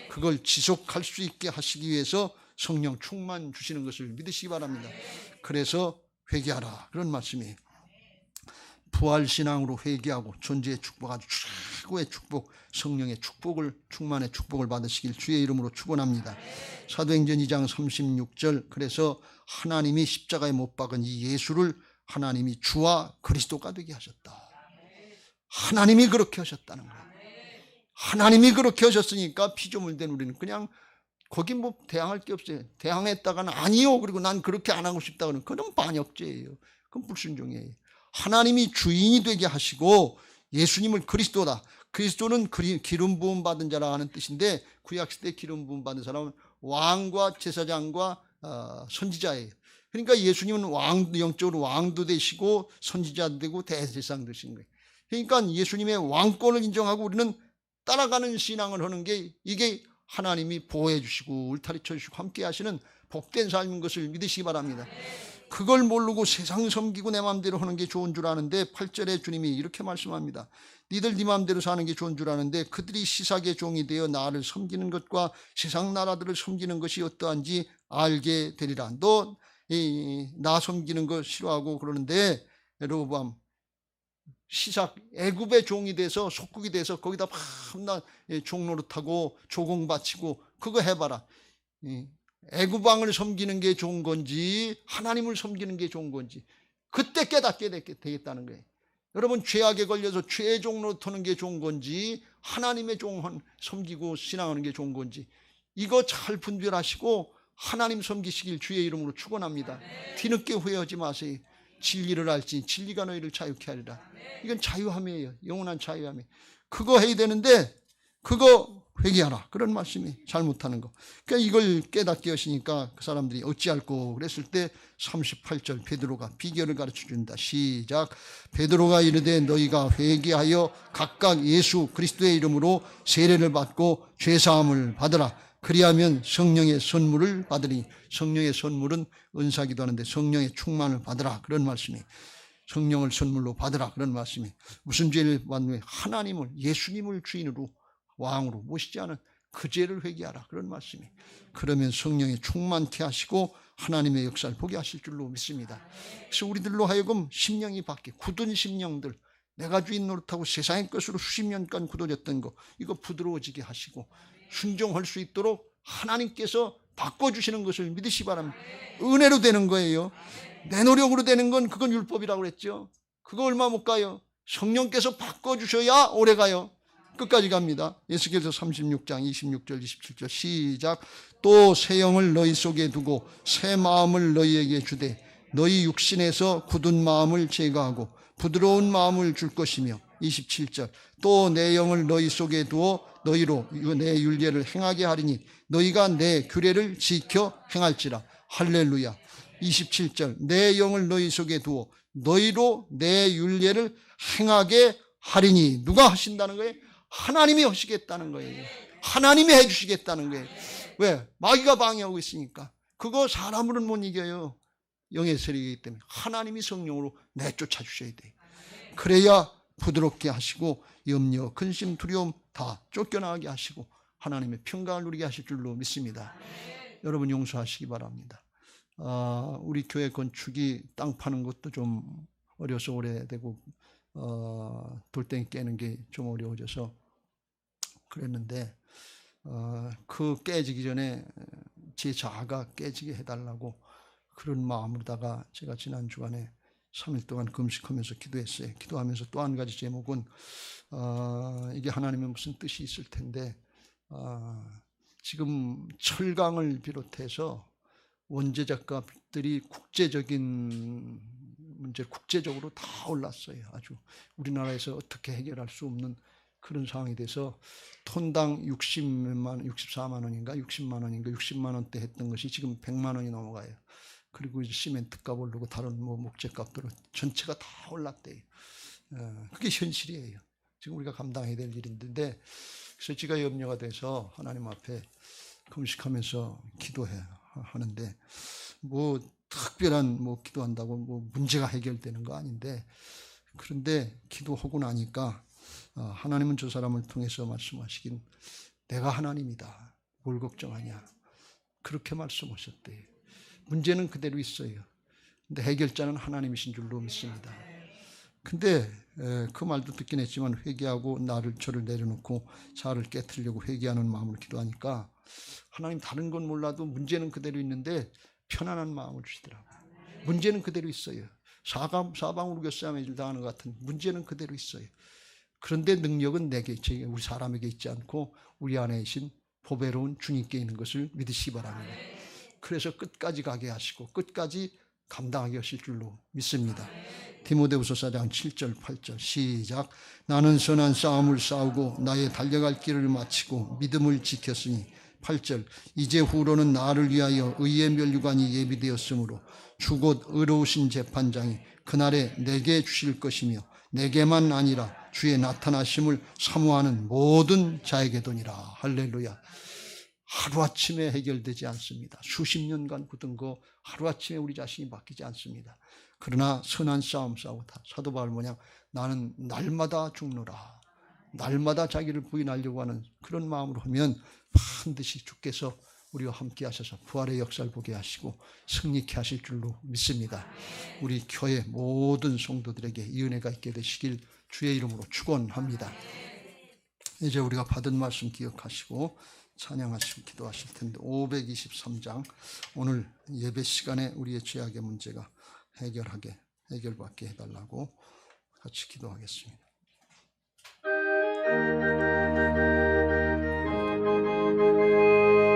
그걸 지속할 수 있게 하시기 위해서 성령 충만 주시는 것을 믿으시기 바랍니다. 그래서 회개하라, 그런 말씀이에요. 부활신앙으로 회개하고 존재의 축복, 아주 최고의 축복, 성령의 축복을, 충만의 축복을 받으시길 주의 이름으로 축원합니다. 사도행전 2장 36절, 그래서 하나님이 십자가에 못 박은 이 예수를 하나님이 주와 그리스도가 되게 하셨다. 하나님이 그렇게 하셨다는 거예요. 하나님이 그렇게 하셨으니까 피조물 된 우리는 그냥 거기 뭐 대항할 게 없어요. 대항했다가는 아니요, 그리고 난 그렇게 안 하고 싶다 그러면 그건 반역죄예요. 그건 불순종이에요. 하나님이 주인이 되게 하시고 예수님을 그리스도다. 그리스도는 기름 부음 받은 자라 하는 뜻인데, 구약시대 기름 부음 받은 사람은 왕과 제사장과 선지자예요. 그러니까 예수님은 영적으로 왕도 되시고 선지자도 되고 대제사장도 되신 거예요. 그러니까 예수님의 왕권을 인정하고 우리는 따라가는 신앙을 하는 게, 이게 하나님이 보호해 주시고 울타리 쳐주시고 함께 하시는 복된 삶인 것을 믿으시기 바랍니다. 그걸 모르고 세상 섬기고 내 마음대로 하는 게 좋은 줄 아는데, 8절에 주님이 이렇게 말씀합니다. 니들 네 마음대로 사는 게 좋은 줄 아는데 그들이 시삭의 종이 되어 나를 섬기는 것과 세상 나라들을 섬기는 것이 어떠한지 알게 되리라. 너 나 섬기는 거 싫어하고 그러는데 여로보암 시삭, 애굽의 종이 돼서 속국이 돼서 거기다 밤낮 종노릇하고 조공 바치고 그거 해봐라. 애굽 왕을 섬기는 게 좋은 건지 하나님을 섬기는 게 좋은 건지 그때 깨닫게 되겠다는 거예요. 여러분, 죄악에 걸려서 죄의 종노릇하는 게 좋은 건지 하나님의 종 섬기고 신앙하는 게 좋은 건지 이거 잘 분별하시고 하나님 섬기시길 주의 이름으로 축원합니다. 뒤늦게 후회하지 마세요. 진리를 알지 진리가 너희를 자유케 하리라. 이건 자유함이에요. 영원한 자유함이에요. 그거 해야 되는데 그거 회개하라, 그런 말씀이 잘못하는 거. 그러니까 이걸 깨닫게 하시니까 그 사람들이 어찌할꼬 그랬을 때 38절 베드로가 비결을 가르쳐준다. 시작. 베드로가 이르되 너희가 회개하여 각각 예수 그리스도의 이름으로 세례를 받고 죄사함을 받으라. 그리하면 성령의 선물을 받으니, 성령의 선물은 은사기도 하는데 성령의 충만을 받으라, 그런 말씀이, 성령을 선물로 받으라, 그런 말씀이. 무슨 죄를 받는, 하나님을, 예수님을 주인으로 왕으로 모시지 않은 그 죄를 회개하라, 그런 말씀이. 그러면 성령이 충만케 하시고 하나님의 역사를 보게 하실 줄로 믿습니다. 그래서 우리들로 하여금 심령이 바뀌고 굳은 심령들, 내가 주인 노릇하고 세상의 것으로 수십 년간 굳어졌던 거, 이거 부드러워지게 하시고 순종할 수 있도록 하나님께서 바꿔주시는 것을 믿으시 바랍니다. 은혜로 되는 거예요. 내 노력으로 되는 건 그건 율법이라고 그랬죠. 그거 얼마 못 가요. 성령께서 바꿔주셔야 오래 가요. 끝까지 갑니다. 에스겔서 36장 26절 27절 시작. 또 새 영을 너희 속에 두고 새 마음을 너희에게 주되 너희 육신에서 굳은 마음을 제거하고 부드러운 마음을 줄 것이며 27절 또 내 영을 너희 속에 두어 너희로 내 율례를 행하게 하리니 너희가 내 규례를 지켜 행할지라. 할렐루야. 27절 내 영을 너희 속에 두어 너희로 내 율례를 행하게 하리니. 누가 하신다는 거예요? 하나님이 하시겠다는 거예요. 하나님이 해주시겠다는 거예요. 왜? 마귀가 방해하고 있으니까. 그거 사람으로는 못 이겨요. 영의 세력이기 때문에 하나님이 성령으로 내쫓아 주셔야 돼요. 그래야 부드럽게 하시고 염려, 근심, 두려움 다 쫓겨나게 하시고 하나님의 평강을 누리게 하실 줄로 믿습니다. 여러분 용서하시기 바랍니다. 우리 교회 건축이 땅 파는 것도 좀 어려서 오래되고 돌덩이 깨는 게 좀 어려워져서 그랬는데 그 깨지기 전에 제 자아가 깨지게 해달라고 그런 마음으로다가 제가 지난 주간에 3일 동안 금식하면서 기도했어요. 기도하면서 또 한 가지 제목은 이게 하나님의 무슨 뜻이 있을 텐데 지금 철강을 비롯해서 원재 작가들이 국제적인 문제 국제적으로 다 올랐어요. 아주 우리나라에서 어떻게 해결할 수 없는 그런 상황이 돼서 톤당 64만 원인가 60만 원인가 60만 원대 했던 것이 지금 100만 원이 넘어가요. 그리고 이제 시멘트 값 오르고 다른 목재 값들은 전체가 다 올랐대요. 그게 현실이에요. 지금 우리가 감당해야 될 일인데 그래서 제가 염려가 돼서 하나님 앞에 금식하면서 기도해 하는데 뭐 특별한 기도한다고 문제가 해결되는 거 아닌데 그런데 기도하고 나니까 하나님은 저 사람을 통해서 말씀하시긴 내가 하나님이다. 뭘 걱정하냐. 그렇게 말씀하셨대요. 문제는 그대로 있어요. 근데 해결자는 하나님이신 줄로 믿습니다. 근데 그 말도 듣긴 했지만 회개하고 저를 내려놓고 자아를 깨트리려고 회개하는 마음으로 기도하니까 하나님 다른 건 몰라도 문제는 그대로 있는데 편안한 마음을 주시더라고요. 문제는 그대로 있어요. 사방우르교싸움을 당하는 것 같은 문제는 그대로 있어요. 그런데 능력은 우리 사람에게 있지 않고 우리 안에 계신 보배로운 주님께 있는 것을 믿으시기 바랍니다. 그래서 끝까지 가게 하시고 끝까지 감당하게 하실 줄로 믿습니다. 디모데후서 4장 7절 8절 시작. 나는 선한 싸움을 싸우고 나의 달려갈 길을 마치고 믿음을 지켰으니 8절 이제 후로는 나를 위하여 의의 면류관이 예비되었으므로 주 곧 의로우신 재판장이 그날에 내게 주실 것이며 내게만 아니라 주의 나타나심을 사모하는 모든 자에게도니라. 할렐루야. 하루아침에 해결되지 않습니다. 수십 년간 굳은 거 하루아침에 우리 자신이 바뀌지 않습니다. 그러나 선한 싸움 싸우다 사도 바울 뭐냐 나는 날마다 죽노라. 날마다 자기를 부인하려고 하는 그런 마음으로 하면 반드시 주께서 우리와 함께 하셔서 부활의 역사를 보게 하시고 승리케 하실 줄로 믿습니다. 우리 교회 모든 성도들에게 이 은혜가 있게 되시길 주의 이름으로 축원합니다. 이제 우리가 받은 말씀 기억하시고 찬양하시고 기도하실 텐데 523장 오늘 예배 시간에 우리의 죄악의 문제가 해결받게 해달라고 같이 기도하겠습니다.